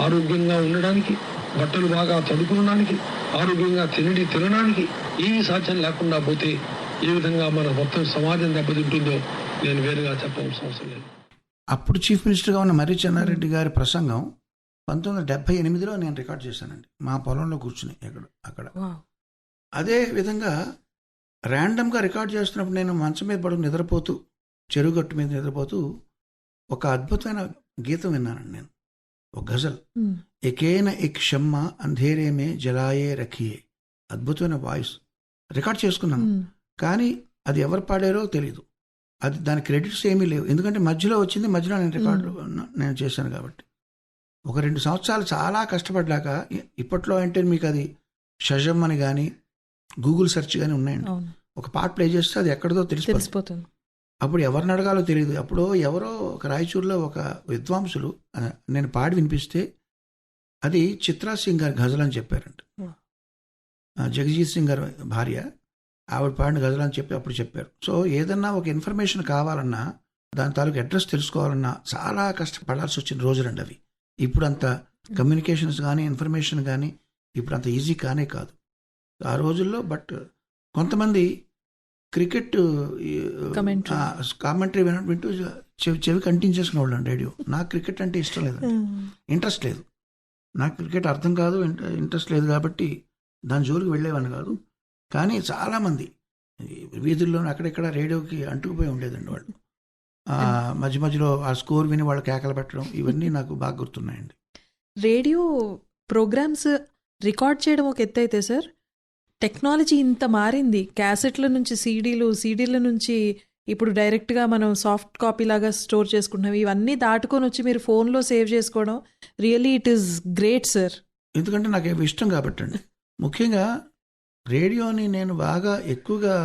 ఆరోగ్యంగా ఉండడానికి, బట్టలు బాగా చదువుకోవడానికి, ఆరోగ్యంగా తినడానికి ఏమీ సాధ్యం లేకుండా పోతే ఏ విధంగా మన మొత్తం సమాజం దెబ్బతింటుందో నేను వేరుగా చెప్పవలసిన అవసరం లేదు. అప్పుడు చీఫ్ మినిస్టర్గా ఉన్న మర్రి చెన్నారెడ్డి గారి ప్రసంగం 1978లో నేను రికార్డ్ చేశానండి మా పొలంలో కూర్చుని అక్కడ. అదే విధంగా ర్యాండమ్గా రికార్డ్ చేస్తున్నప్పుడు నేను మంచం మీద పడుకుని నిద్రపోతూ, చెరువు గట్టు మీద నిద్రపోతూ ఒక అద్భుతమైన గీతం విన్నానండి నేను, ఒక గజల్. ఎకేన ఎక్ షమ్మ అంధేరే మే జలాయే రఖియే. అద్భుతమైన వాయిస్ రికార్డ్ చేసుకున్నాను. కానీ అది ఎవరు పాడారో తెలీదు. దాని క్రెడిట్స్ ఏమీ లేవు, ఎందుకంటే మధ్యలో వచ్చింది, మధ్యలో నేను రికార్డు నేను చేశాను కాబట్టి. ఒక 2 సంవత్సరాలు చాలా కష్టపడ్డాక, ఇప్పట్లో అంటే మీకు అది షజమ్ అని కానీ గూగుల్ సెర్చ్ కానీ ఉన్నాయండి. ఒక పాట ప్లే చేస్తే అది ఎక్కడిదో తెలిసిపోతుంది. అప్పుడు ఎవరిని అడగాలో తెలియదు. అప్పుడు ఎవరో ఒక రాయచూరులో ఒక విద్వాంసులు నేను పాడి వినిపిస్తే అది చిత్రా సింగ్ గారి గజల్ అని చెప్పారండి. జగజీత్ సింగ్ గారి భార్య, ఆవిడ పాడిన గజల్ అని చెప్పి అప్పుడు చెప్పారు. సో ఏదన్నా ఒక ఇన్ఫర్మేషన్ కావాలన్నా, దాని తాలూకు అడ్రస్ తెలుసుకోవాలన్నా చాలా కష్టపడాల్సి వచ్చిన రోజులండి అవి. ఇప్పుడు అంత కమ్యూనికేషన్స్ కానీ ఇన్ఫర్మేషన్ కానీ ఇప్పుడు అంత ఈజీ కానే కాదు ఆ రోజుల్లో. బట్ కొంతమంది క్రికెట్ కామెంటరీ వింటూ చెవి కంటిన్యూషన్ వాళ్ళండి రేడియో. నాకు క్రికెట్ అంటే ఇష్టం లేదండి, ఇంట్రెస్ట్ లేదు. నాకు క్రికెట్ అర్థం కాదు, ఇంట్రెస్ట్ లేదు కాబట్టి దాని జోలికి వెళ్ళేవాడిని కాదు. కానీ చాలామంది వీధుల్లో అక్కడెక్కడ రేడియోకి అంటుకుపోయి ఉండేదండి వాళ్ళు. మధ్య మధ్యలో ఆ స్కోర్ విని వాళ్ళు కేకలు పెట్టడం, ఇవన్నీ నాకు బాగా గుర్తున్నాయండి. రేడియో ప్రోగ్రామ్స్ రికార్డ్ చేయడం ఒక ఎత్తు అయితే సార్, టెక్నాలజీ ఇంత మారింది. క్యాసెట్ల నుంచి సీడీల నుంచి ఇప్పుడు డైరెక్ట్గా మనం సాఫ్ట్ కాపీ లాగా స్టోర్ చేసుకుంటున్నాం. ఇవన్నీ దాటుకొని వచ్చి మీరు ఫోన్లో సేవ్ చేసుకోవడం really it is great sir. ఎందుకంటే నాకు ఇష్టం కాబట్టి అండి. ముఖ్యంగా రేడియోని నేను బాగా ఎక్కువగా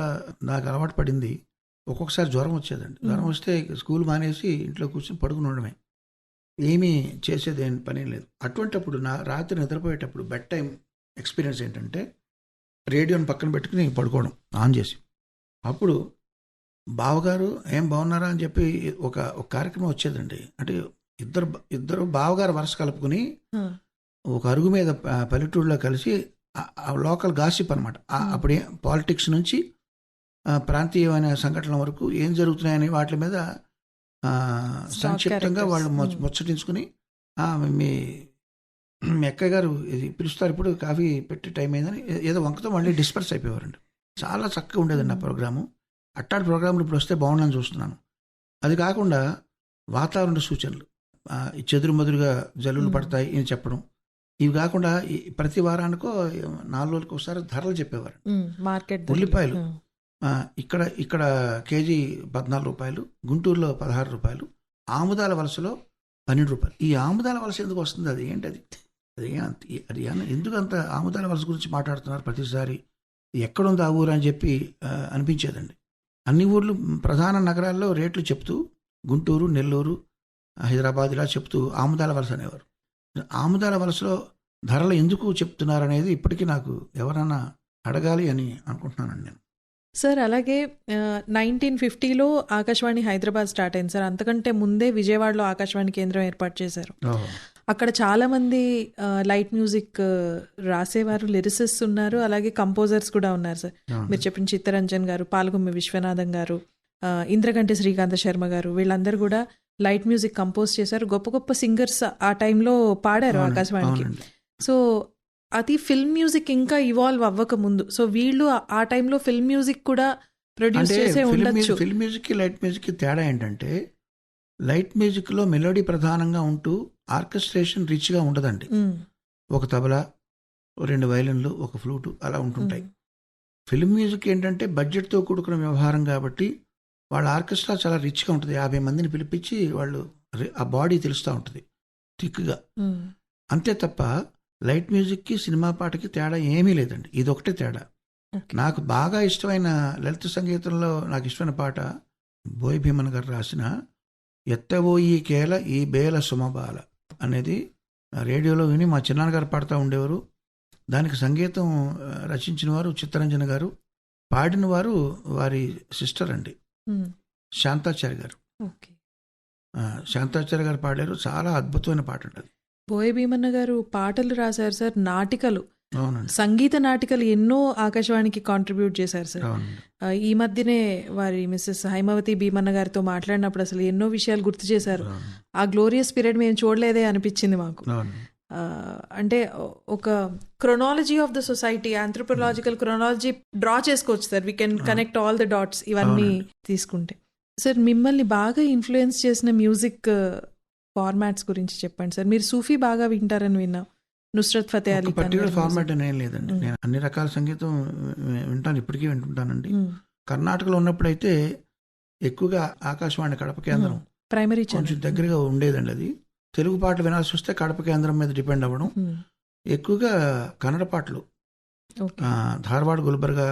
నాకు అలవాటు పడింది. ఒక్కొక్కసారి జ్వరం వచ్చేదండి. జ్వరం వస్తే స్కూల్ మానేసి ఇంట్లో కూర్చొని పడుకుని ఉండడమే, ఏమీ చేసేది ఏం పని లేదు. అటువంటిప్పుడు రాత్రి నిద్రపోయేటప్పుడు బెడ్ టైం ఎక్స్పీరియన్స్ ఏంటంటే రేడియోని పక్కన పెట్టుకుని పడుకోవడం ఆన్ చేసి. అప్పుడు బావగారు ఏం బాగున్నారా అని చెప్పి ఒక కార్యక్రమం వచ్చేదండి. అంటే ఇద్దరు బావగారు వరుస కలుపుకుని ఒక అరుగు మీద పల్లెటూరులో కలిసి లోకల్ గాసిప్ అనమాట. అప్పుడే పాలిటిక్స్ నుంచి ప్రాంతీయమైన సంఘటనల వరకు ఏం జరుగుతున్నాయని వాటి మీద సంక్షిప్తంగా వాళ్ళు ముచ్చటించుకుని, మీ అక్కయ్య గారు ఇది పిలుస్తారు, ఇప్పుడు కాఫీ పెట్టి టైం అయిందని ఏదో వంకతో మళ్ళీ డిస్పర్స్ అయిపోయేవారండి. చాలా చక్కగా ఉండేదండి ఆ ప్రోగ్రాము. అట్టాడి ప్రోగ్రాములు ఇప్పుడు వస్తే బాగుండని చూస్తున్నాను. అది కాకుండా వాతావరణ సూచనలు, ఈ చెదురుమదురుగా జల్లులు పడతాయి అని చెప్పడం. ఇవి కాకుండా ప్రతి వారానికో 4 రోజులకు ఒకసారి ధరలు చెప్పేవారు. మార్కెట్ ఉల్లిపాయలు ఇక్కడ కేజీ 14 రూపాయలు, గుంటూరులో 16 రూపాయలు, ఆముదాల వలసలో 12 రూపాయలు. ఈ ఆముదాల వలస ఎందుకు వస్తుంది? అది ఏంటది? అది ఎందుకు అంత ఆముదాల వలస గురించి మాట్లాడుతున్నారు ప్రతిసారి? ఎక్కడుంది ఆ ఊరు అని చెప్పి అనిపించేదండి. అన్ని ఊర్లు ప్రధాన నగరాల్లో రేట్లు చెప్తూ గుంటూరు, నెల్లూరు, హైదరాబాద్ ఇలా చెప్తూ ఆముదాల వలస అనేవారు. ఆముదాల వలసలో ధరలు ఎందుకు చెప్తున్నారు అనేది ఇప్పటికీ నాకు ఎవరైనా అడగాలి అని అనుకుంటున్నానండి నేను. సార్ అలాగే 1950లో ఆకాశవాణి హైదరాబాద్ స్టార్ట్ అయింది సార్. అంతకంటే ముందే విజయవాడలో ఆకాశవాణి కేంద్రం ఏర్పాటు చేశారు. అక్కడ చాలా మంది లైట్ మ్యూజిక్ రాసేవారు, లిరిసిస్ట్స్ ఉన్నారు, అలాగే కంపోజర్స్ కూడా ఉన్నారు సార్. మీరు చెప్పిన చిత్తరంజన్ గారు, పాల్గుమ్మి విశ్వనాథం గారు, ఇంద్రగంటి శ్రీకాంత శర్మ గారు, వీళ్ళందరూ కూడా లైట్ మ్యూజిక్ కంపోజ్ చేశారు. గొప్ప గొప్ప సింగర్స్ ఆ టైంలో పాడారు ఆకాశవాణికి. సో అది ఫిల్మ్ మ్యూజిక్ ఇంకా ఇవాల్వ్ అవ్వక ముందు. సో వీళ్ళు ఆ టైంలో ఫిల్మ్ మ్యూజిక్ కూడా ప్రొడ్యూస్ చేసే ఉండొచ్చు. ఫిల్మ్ మ్యూజిక్ లైట్ మ్యూజిక్ తేడా ఏంటంటే, లైట్ మ్యూజిక్లో మెలోడీ ప్రధానంగా ఉంటూ ఆర్కెస్ట్రేషన్ రిచ్గా ఉండదండి. ఒక తబలా, 2 వయలిన్లు, ఒక ఫ్లూటు అలా ఉంటుంటాయి. ఫిల్మ్ మ్యూజిక్ ఏంటంటే బడ్జెట్తో కూడుకున్న వ్యవహారం కాబట్టి వాళ్ళ ఆర్కెస్ట్రా చాలా రిచ్గా ఉంటుంది. 50 మందిని పిలిపించి వాళ్ళు ఆ బాడీ తెలుస్తూ ఉంటుంది థిక్గా. అంతే తప్ప లైట్ మ్యూజిక్కి సినిమా పాటకి తేడా ఏమీ లేదండి. ఇదొకటే తేడా. నాకు బాగా ఇష్టమైన లలిత సంగీతంలో నాకు ఇష్టమైన పాట బోయ్ భీమన్ గారు రాసిన ఎత్తబోయి కేల ఈ బేల సుమబాల అనేది రేడియోలో విని మా చిన్నాన్నగారు పాడుతూ ఉండేవారు. దానికి సంగీతం రచించిన వారు చిత్తరంజన్ గారు, పాడిన వారు వారి సిస్టర్ అండి శాంతాచార్య గారు. శాంతాచార్య గారు పాడారు. చాలా అద్భుతమైన పాట ఉంటుంది. బోయ భీమన్న గారు పాటలు రాశారు సార్, నాటికలు, అవునండి, సంగీత నాటికలు ఎన్నో ఆకాశవాణికి కాంట్రిబ్యూట్ చేశారు సార్. ఈ మధ్యనే వారి మిస్సెస్ హైమవతి భీమన్న గారితో మాట్లాడినప్పుడు అసలు ఎన్నో విషయాలు గుర్తు చేశారు. ఆ గ్లోరియస్ పీరియడ్ మేము చూడలేదే అనిపించింది మాకు. అంటే ఒక chronology of the society, anthropological chronology draw చేసుకోవచ్చు సార్. We can connect all the dots ఇవన్నీ తీసుకుంటే. సార్ మిమ్మల్ని బాగా ఇన్ఫ్లుయెన్స్ చేసిన మ్యూజిక్ ఫార్మాట్స్ గురించి చెప్పండి సార్. మీరు సూఫీ బాగా వింటారని విన్నా, నుస్రత్ ఫతే అలీ ఖాన్. పర్టికులర్ ఫార్మాట్ అని ఏం లేదండి. నేను అన్ని రకాల సంగీతం వింటాను, ఇప్పటికీ వింటుంటానండి. కర్ణాటకలో ఉన్నప్పుడైతే ఎక్కువగా ఆకాశవాణి కడప కేంద్రం ప్రైమరీ కొంచెం దగ్గరగా ఉండేదండి. అది తెలుగు పాటలు వినాల్సి వస్తే కడప కేంద్రం మీద డిపెండ్ అవ్వడం. ఎక్కువగా కన్నడ పాటలు ధార్వాడ్, గుల్బర్గా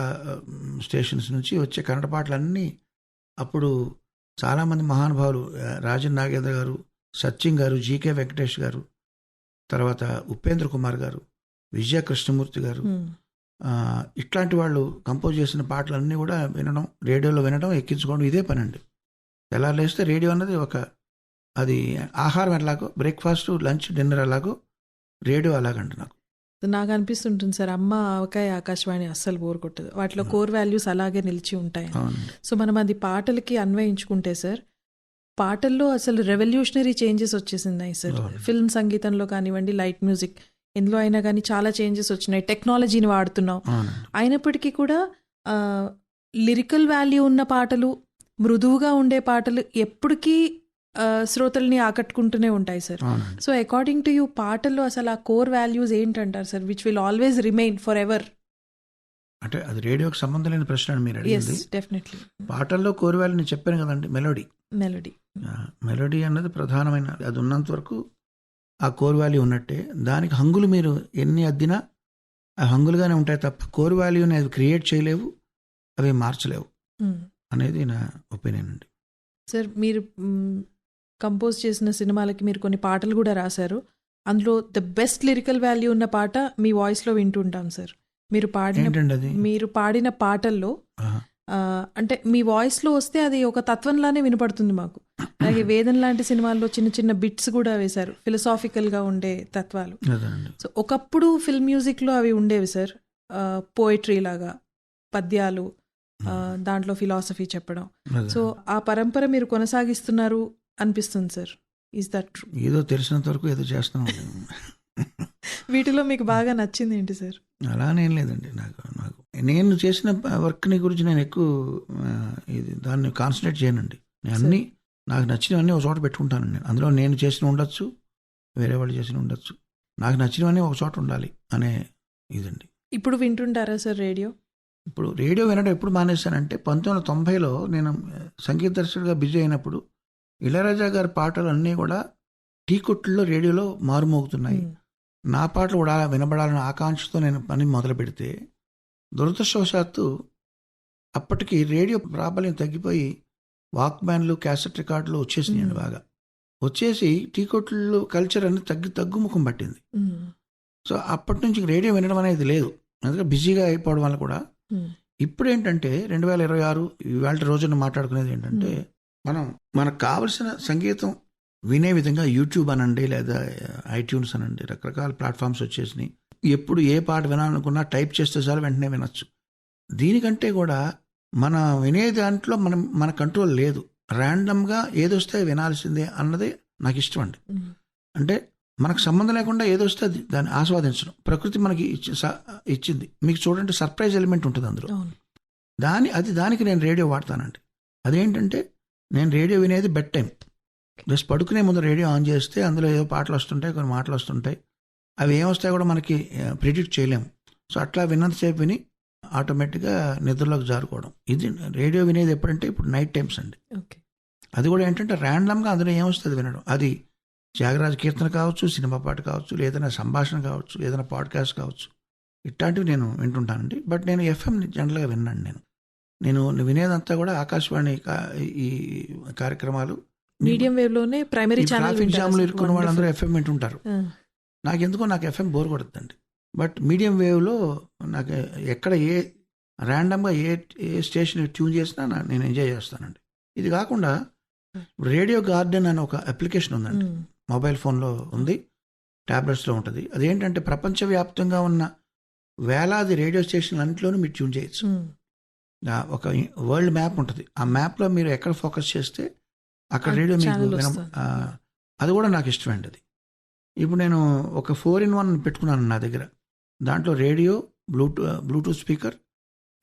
స్టేషన్స్ నుంచి వచ్చే కన్నడ పాటలన్నీ అప్పుడు చాలామంది మహానుభావులు, రాజన్ నాగేంద్ర గారు, సత్యం గారు, జీకే వెంకటేష్ గారు, తర్వాత ఉపేంద్ర కుమార్ గారు, విజయ కృష్ణమూర్తి గారు, ఇట్లాంటి వాళ్ళు కంపోజ్ చేసిన పాటలన్నీ కూడా వినడం, రేడియోలో వినడం, ఎక్కించుకోవడం ఇదే పని అండి. ఎలా లేస్తే రేడియో అన్నది అది ఆహారం ఎలాగో, బ్రేక్ఫాస్ట్, లంచ్, డిన్నర్ ఎలాగో రేడియో అలాగండి. నాకు అనిపిస్తుంటుంది సార్, అమ్మ ఆవకాయ ఆకాశవాణి అస్సలు బోర్ కొట్టదు. వాటిలో కోర్ వాల్యూస్ అలాగే నిలిచి ఉంటాయి. సో మనం అది పాటలకి అన్వయించుకుంటే సార్, పాటల్లో అసలు రెవల్యూషనరీ చేంజెస్ వచ్చేసినాయి సార్. ఫిల్మ్ సంగీతంలో కానివ్వండి, లైట్ మ్యూజిక్, ఎందులో అయినా కానీ చాలా చేంజెస్ వచ్చినాయి. టెక్నాలజీని వాడుతున్నాం. అయినప్పటికీ కూడా లిరికల్ వాల్యూ ఉన్న పాటలు, మృదువుగా ఉండే పాటలు ఎప్పటికీ శ్రోతల్ని ఆకట్టుకుంటూనే ఉంటాయి sir. So according to you పాటల్లో అసలు ఆ కోర్ వాల్యూస్ ఏంటంటారు sir, which will always remain for ever? అంటే అది రేడియోకి సంబంధం లేని ప్రశ్న అని మీరు అడిగింది. డెఫినెట్లీ పాటల్లో కోర్ వాల్యూ నేను చెప్పాను కదండి, మెలోడీ అన్నది ప్రధానమైన, అది ఉన్నంత వరకు ఆ కోర్ వాల్యూ ఉన్నట్టే. దానికి హంగులు మీరు ఎన్ని అద్దినా ఆ హంగులుగానే ఉంటాయి తప్ప కోర్ వాల్యూని అవి క్రియేట్ చేయలేవు, అవి మార్చలేవు అనేది నా ఒపీనియన్ అండి. సార్ మీరు కంపోజ్ చేసిన సినిమాలకి మీరు కొన్ని పాటలు కూడా రాశారు. అందులో ద బెస్ట్ లిరికల్ వాల్యూ ఉన్న పాట మీ వాయిస్లో వింటుంటాం సార్. మీరు పాడిన పాటల్లో అంటే మీ వాయిస్లో వస్తే అది ఒక తత్వంలానే వినపడుతుంది మాకు. అలాగే వేదం లాంటి సినిమాల్లో చిన్న చిన్న బిట్స్ కూడా వేశారు, ఫిలసాఫికల్గా ఉండే తత్వాలు. సో ఒకప్పుడు ఫిల్మ్ మ్యూజిక్లో అవి ఉండేవి సార్, పోయిట్రీ లాగా పద్యాలు, దాంట్లో ఫిలాసఫీ చెప్పడం. సో ఆ పరంపర మీరు కొనసాగిస్తున్నారు అనిపిస్తుంది సార్. Is that true? ఏదో తెలిసినంత వరకు ఏదో చేస్తున్నాం. వీటిలో మీకు బాగా నచ్చింది ఏంటి సార్? అలానేం లేదండి. నాకు నేను చేసిన వర్క్ని గురించి నేను ఎక్కువ దాన్ని కాన్సన్ట్రేట్ చేయనండి. నేను అన్నీ నాకు నచ్చినవన్నీ ఒక చోట పెట్టుకుంటాను నేను. అందులో నేను చేసిన ఉండొచ్చు, వేరే వాళ్ళు చేసిన ఉండొచ్చు. నాకు నచ్చినవన్నీ ఒక చోట ఉండాలి అనే ఇదండి. ఇప్పుడు వింటుంటారా సార్ రేడియో? ఇప్పుడు రేడియో వినడం ఎప్పుడు మానేశానంటే 1990లో నేను సంగీత దర్శకుడిగా బిజీ అయినప్పుడు ఇళయరాజా గారి పాటలు అన్నీ కూడా టీ కొట్టుల్లో రేడియోలో మారుమోగుతున్నాయి. నా పాటలు కూడా వినబడాలన్న ఆకాంక్షతో నేను పని మొదలు పెడితే దురదృష్టవశాత్తు అప్పటికి రేడియో ప్రాబల్యం తగ్గిపోయి వాక్మ్యాన్లు, క్యాసెట్ రికార్డులు వచ్చేసినాయండి బాగా. వచ్చేసి టీ కొట్లు కల్చర్ అనేది తగ్గుముఖం పట్టింది. సో అప్పటి నుంచి రేడియో వినడం అనేది లేదు, అందుకే బిజీగా అయిపోవడం వల్ల కూడా. ఇప్పుడు ఏంటంటే 2026 ఇవాళ రోజున మాట్లాడుకునేది ఏంటంటే మనకు కావలసిన సంగీతం వినే విధంగా యూట్యూబ్ అనండి, లేదా ఐట్యూన్స్ అనండి, రకరకాల ప్లాట్ఫామ్స్ వచ్చేసినాయి. ఎప్పుడు ఏ పాట వినాలనుకున్నా టైప్ చేస్తే చాలు వెంటనే వినొచ్చు. దీనికంటే కూడా మన వినే దాంట్లో మన కంట్రోల్ లేదు. ర్యాండమ్గా ఏదొస్తే వినాల్సిందే అన్నదే నాకు ఇష్టం అండి. అంటే మనకు సంబంధం లేకుండా ఏదొస్తే దాన్ని ఆస్వాదించడం ప్రకృతి మనకి ఇచ్చింది. మీకు చూడండి, సర్ప్రైజ్ ఎలిమెంట్ ఉంటుంది అందులో. దానికి నేను రేడియో వాడతానండి. అదేంటంటే నేను రేడియో వినేది బెడ్ టైం. జస్ట్ పడుకునే ముందు రేడియో ఆన్ చేస్తే అందులో ఏదో పాటలు వస్తుంటాయి, కొన్ని మాటలు వస్తుంటాయి. అవి ఏమొస్తాయో కూడా మనకి ప్రిడిక్ట్ చేయలేము. సో అట్లా విన్నంతసేపు విని ఆటోమేటిక్గా నిద్రలోకి జారుకోవడం. ఇది రేడియో వినేది ఎప్పుడంటే ఇప్పుడు నైట్ టైమ్స్ అండి. అది కూడా ఏంటంటే ర్యాండమ్గా అందులో ఏమొస్తుంది వినడం. అది త్యాగరాజ కీర్తన కావచ్చు, సినిమా పాట కావచ్చు, ఏదైనా సంభాషణ కావచ్చు, ఏదైనా పాడ్కాస్ట్ కావచ్చు, ఇట్లాంటివి నేను వింటుంటానండి. బట్ నేను ఎఫ్ఎం జనరల్గా విన్నాను. నేను వినేదంతా కూడా ఆకాశవాణి ఈ కార్యక్రమాలు. మీడియం వేవ్లోనే ప్రైమరీ ఛానల్ ట్రాఫిక్ జామ్లు ఇరుక్కున్న వాళ్ళందరూ ఎఫ్ఎం వింటుంటారు. నాకు ఎఫ్ఎం బోర్ కొడుతుందండి. బట్ మీడియం వేవ్లో నాకు ఎక్కడ ర్యాండమ్గా ఏ స్టేషన్ ట్యూన్ చేసినా నేను ఎంజాయ్ చేస్తానండి. ఇది కాకుండా రేడియో గార్డెన్ అనే ఒక అప్లికేషన్ ఉందండి, మొబైల్ ఫోన్లో ఉంది, ట్యాబ్లెట్స్లో ఉంటుంది. అదేంటంటే ప్రపంచవ్యాప్తంగా ఉన్న వేలాది రేడియో స్టేషన్లు అన్నింటిలోనూ మీరు ట్యూన్ చేయొచ్చు. ఒక వరల్డ్ మ్యాప్ ఉంటుంది. ఆ మ్యాప్లో మీరు ఎక్కడ ఫోకస్ చేస్తే అక్కడ రేడియో మీకు అది కూడా నాకు ఇష్టమండి. అది ఇప్పుడు నేను ఒక 4-in-1 పెట్టుకున్నాను నా దగ్గర. దాంట్లో రేడియో, బ్లూటూత్ స్పీకర్,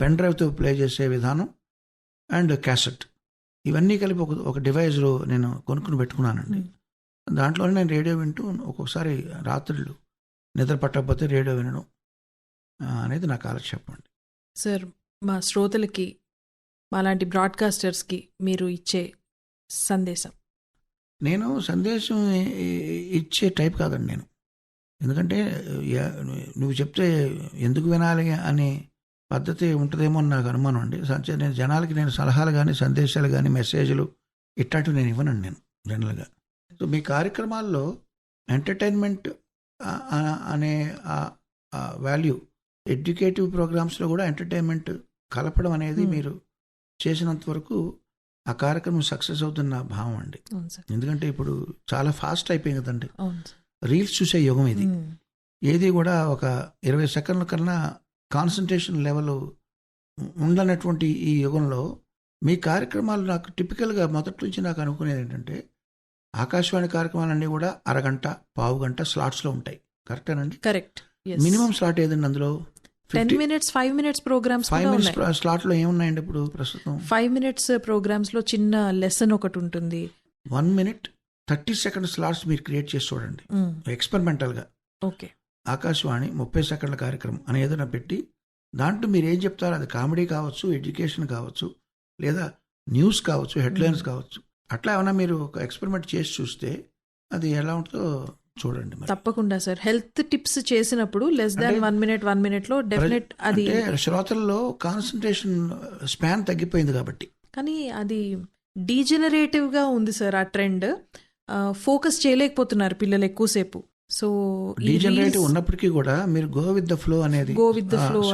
పెన్ డ్రైవ్తో ప్లే చేసే విధానం అండ్ క్యాసెట్, ఇవన్నీ కలిపి ఒక డివైస్లో నేను కొనుక్కుని పెట్టుకున్నానండి. దాంట్లోనే నేను రేడియో వింటూ ఒక్కొక్కసారి రాత్రులు నిద్ర పట్టకపోతే రేడియో వినడం అనేది నా కాలక్షేపం అండి. సార్, మా శ్రోతలకి, మాలాంటి బ్రాడ్కాస్టర్స్కి మీరు ఇచ్చే సందేశం? నేను సందేశం ఇచ్చే టైప్ కాదండి నేను. ఎందుకంటే నువ్వు చెప్తే ఎందుకు వినాలి అనే పద్ధతి ఉంటుందేమో అని నాకు అనుమానం అండి. నేను జనాలకి సలహాలు కానీ, సందేశాలు కానీ, మెసేజ్లు ఇట్లాంటివి నేను ఇవ్వనండి నేను జనరల్గా. సో మీ కార్యక్రమాల్లో ఎంటర్టైన్మెంట్ అనే వాల్యూ, ఎడ్యుకేటివ్ ప్రోగ్రామ్స్లో కూడా ఎంటర్టైన్మెంట్ కలపడం అనేది మీరు చేసినంత వరకు ఆ కార్యక్రమం సక్సెస్ అవుతున్న భావం అండి. ఎందుకంటే ఇప్పుడు చాలా ఫాస్ట్ అయిపోయింది కదండి, రీల్స్ చూసే యుగం ఇది. ఏది కూడా ఒక 20 సెకండ్ల కన్నా కాన్సన్ట్రేషన్ లెవెల్ ఉండనటువంటి ఈ యుగంలో మీ కార్యక్రమాలు నాకు టిపికల్గా మొదటి నుంచి నాకు అనుకునేది ఏంటంటే, ఆకాశవాణి కార్యక్రమాలన్నీ కూడా అరగంట, పావు గంట స్లాట్స్లో ఉంటాయి. కరెక్టేనండి? కరెక్ట్. మినిమం స్లాట్ ఏదండి అందులో? 10 minutes, 5 minutes ప్రోగ్రామ్స్. 5 minutes స్లాట్లో ఏమున్నాయండి ఇప్పుడు ప్రస్తుతం? 5 minutes ప్రోగ్రామ్స్లో చిన్న లెసన్ ఒకటి ఉంటుంది. 1 minute 30 seconds స్లాట్స్ మీరు క్రియేట్ చేసి చూడండి ఎక్స్పెరిమెంటల్గా. ఓకే, ఆకాశవాణి 30 సెకండ్ల కార్యక్రమం అని ఏదైనా పెట్టి దాంట్లో మీరు ఏం చెప్తారో, అది కామెడీ కావచ్చు, ఎడ్యుకేషన్ కావచ్చు, లేదా న్యూస్ కావచ్చు, హెడ్లైన్స్ కావచ్చు, అట్లా ఏమైనా మీరు ఒక ఎక్స్పెరిమెంట్ చేసి చూస్తే అది ఎలా ఉంటుందో చూడండి. తప్పకుండా సార్. హెల్త్ టిప్స్ చేసినప్పుడు లెస్ దాన్ 1 minute లో డెఫినెట్ అది శ్రోతల్లో కాన్సన్ట్రేషన్ స్పాన్ తగ్గిపోయింది కాబట్టి. కానీ అది డీజనరేటివ్ గా ఉంది సార్ ఆ ట్రెండ్. ఫోకస్ చేయలేకపోతున్నారు పిల్లలు ఎక్కువసేపు. సో డీజనరేటివ్ ఉన్నప్పటికీ కూడా మీరు గో విత్ ద ఫ్లో అనేది,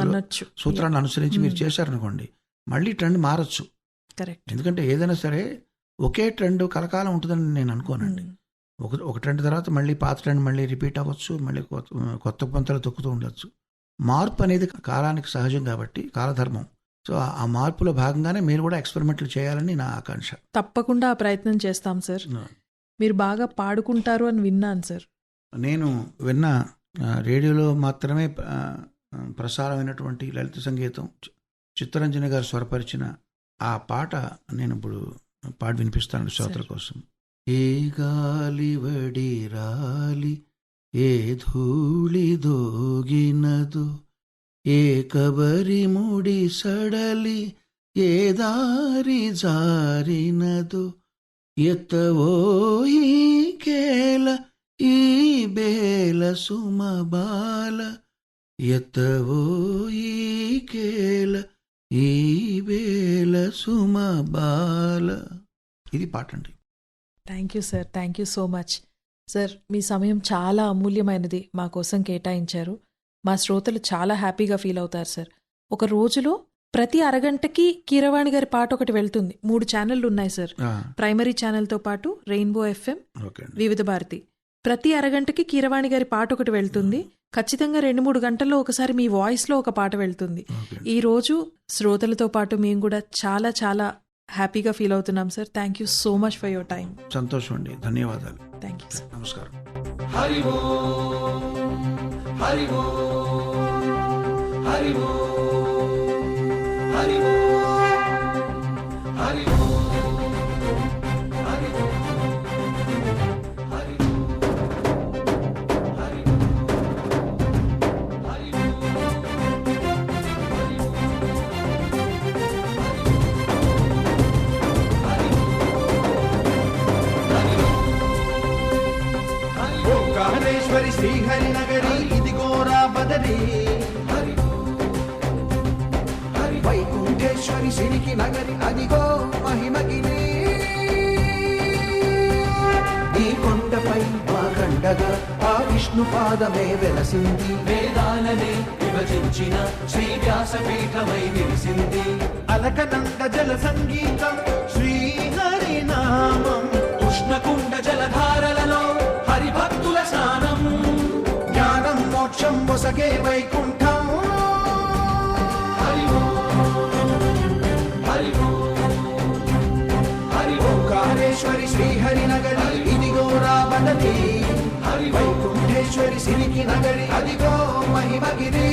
అనొచ్చు, సూత్రాన్ని అనుసరించి మీరు చేశారనుకోండి, మళ్ళీ ట్రెండ్ మారచ్చు. కరెక్ట్. ఎందుకంటే ఏదైనా సరే ఒకే ట్రెండ్ కలకాలం ఉంటుందని నేను అనుకోనండి. ఒక ట్రెండ్ తర్వాత మళ్ళీ పాత ట్రెండ్ మళ్ళీ రిపీట్ అవ్వచ్చు, మళ్ళీ కొత్త పంతలు తొక్కుతూ ఉండొచ్చు. మార్పు అనేది కాలానికి సహజం కాబట్టి, కాలధర్మం. సో ఆ మార్పులో భాగంగానే మీరు కూడా ఎక్స్పెరిమెంట్లు చేయాలని నా ఆకాంక్ష. తప్పకుండా ఆ ప్రయత్నం చేస్తాం సార్. మీరు బాగా పాడుకుంటారు అని విన్నాను సార్. నేను విన్న రేడియోలో మాత్రమే ప్రసారమైనటువంటి లలిత సంగీతం, చిత్తరంజని గారు స్వరపరిచిన ఆ పాట నేను ఇప్పుడు పాట వినిపిస్తాను శ్రోతల కోసం. ఏ గాలి వడి రాలి ఏ ధూళి దోగినదు, ఏ కబరి ముడి సడలి ఏ దారి జారినదు, ఎత్తవోయి కేల ఈ బేల సుమబాల, ఎత్తవోయి కేల ఈ బేల సుమబాల. ఇది పాట అండి. Thank you sir, thank you so much sir. మీ సమయం చాలా అమూల్యమైనది మా కోసం కేటాయించారు. మా శ్రోతలు చాలా హ్యాపీగా ఫీల్ అవుతారు సార్. ఒక రోజులో ప్రతి అరగంటకి కీరవాణి గారి పాట ఒకటి వెళ్తుంది. 3 ఛానళ్లు ఉన్నాయి సార్. ప్రైమరీ ఛానల్తో పాటు రెయిన్బో FM, వివిధ భారతి. ప్రతి అరగంటకి కీరవాణి గారి పాట ఒకటి వెళ్తుంది. ఖచ్చితంగా 2-3 గంటల్లో ఒకసారి మీ వాయిస్లో ఒక పాట వెళ్తుంది. ఈ రోజు శ్రోతలతో పాటు మేము కూడా చాలా చాలా హ్యాపీగా ఫీల్ అవుతున్నాం sir. Thank you so much for your time. సంతోషం అండి, ధన్యవాదాలు. Thank you sir. నమస్కారం. హరి ఓం హరి ఓం హరి ఓం హరి ఓం హరి ఓం హరి ఓం హరి ఓంకారేశ్వరి శ్రీహరి నగరి ఇదిగోరా బదరి, వైకుంఠేశ్వరి సిరికి నగరి అదిగో మహిమగిరి. ఈ కొండపై మా గండగా ఆ విష్ణు పాదమే వెలసింది, వేదాలనే విభజించిన శ్రీ వ్యాసపీఠమై విరిసింది. అలకనంద జల సంగీతం శ్రీహరి నామం, ఉష్ణకుండ జలధారలలో హరిభక్తుల స్నానం, జ్ఞానం మోక్షం మొసగే వైకుంఠం. హరి హరి ఓంకారేశ్వరి శ్రీహరి నగరి ఇదిగో రాబడది, హరి వైకుంఠేశ్వరి సిరికి నగరి అదిగో మహిమగిరి.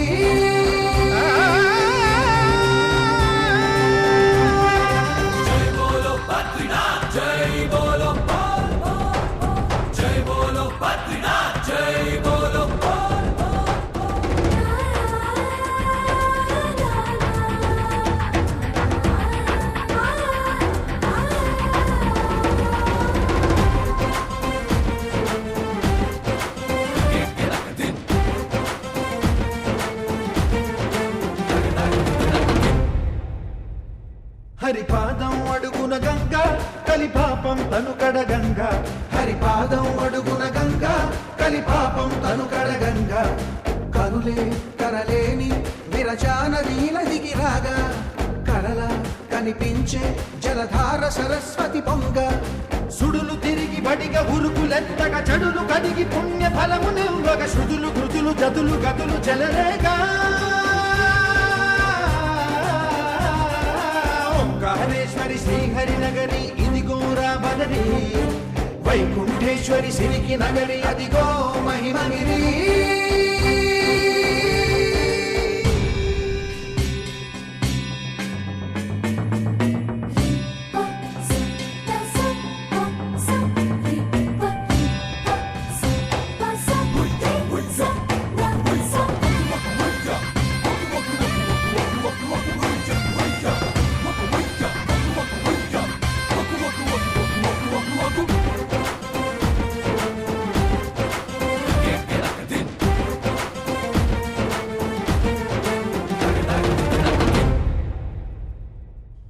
జై బోలో బద్రీనాథ్ జై బోలో, జై బోలో బద్రీనాథ్ జై బోలో. హరిపాదం అడుగున గంగా కలిపాపం తను కడగంగా, హరిపాదం అడుగున గంగా కలిపాపం తను కడగంగా. కరులే కరలేని విరచాన వీలదిగి రాగా, కరలా కనిపించే జలధార సరస్వతి పొంగ. సుడులు తిరిగి బడిగ ఉరుకులెత్తగా, చెడులు కడిగి పుణ్య ఫలము నివ్వగ, శృతులు కృతులు జతులు గతులు చెలరేగా. ఓంకారేశ్వరి శ్రీహరి నగరి ఇదిగో రాబదరి, వైకుంఠేశ్వరి సిరికి నగరి అదిగో మహిమగిరి.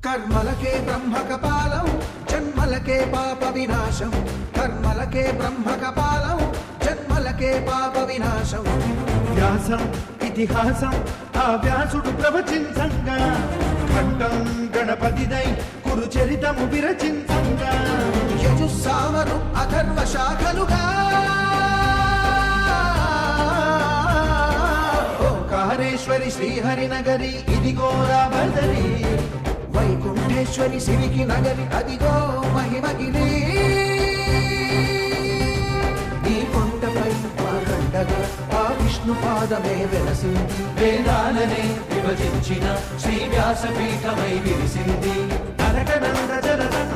కర్మలకే బ్రహ్మ కపాలం జన్మలకే పాప వినాశం, కర్మలకే బ్రహ్మ కపాలం జన్మలకే పాప వినాశం. వ్యాసం ఇతిహాసం ఆ వ్యాసుడు ప్రవచించంగా, ఖండం గణపతిదై కురు చరితము విరచించంగా. యజుస్సామను అథర్వ శాఖలుగా, ఓంకారేశ్వరి శ్రీహరి నగరి ఇదిగో రాబదరి, వైకుంఠేశ్వరి సిరికి నగరి అదిగో మహిమగిరి. ఈ కొండపై మా గండగా ఆ విష్ణు పాదమే వెలసింది, వేదాలనే విభజించిన శ్రీ వ్యాసపీఠమై విరిసింది. అరకనంద జలదండ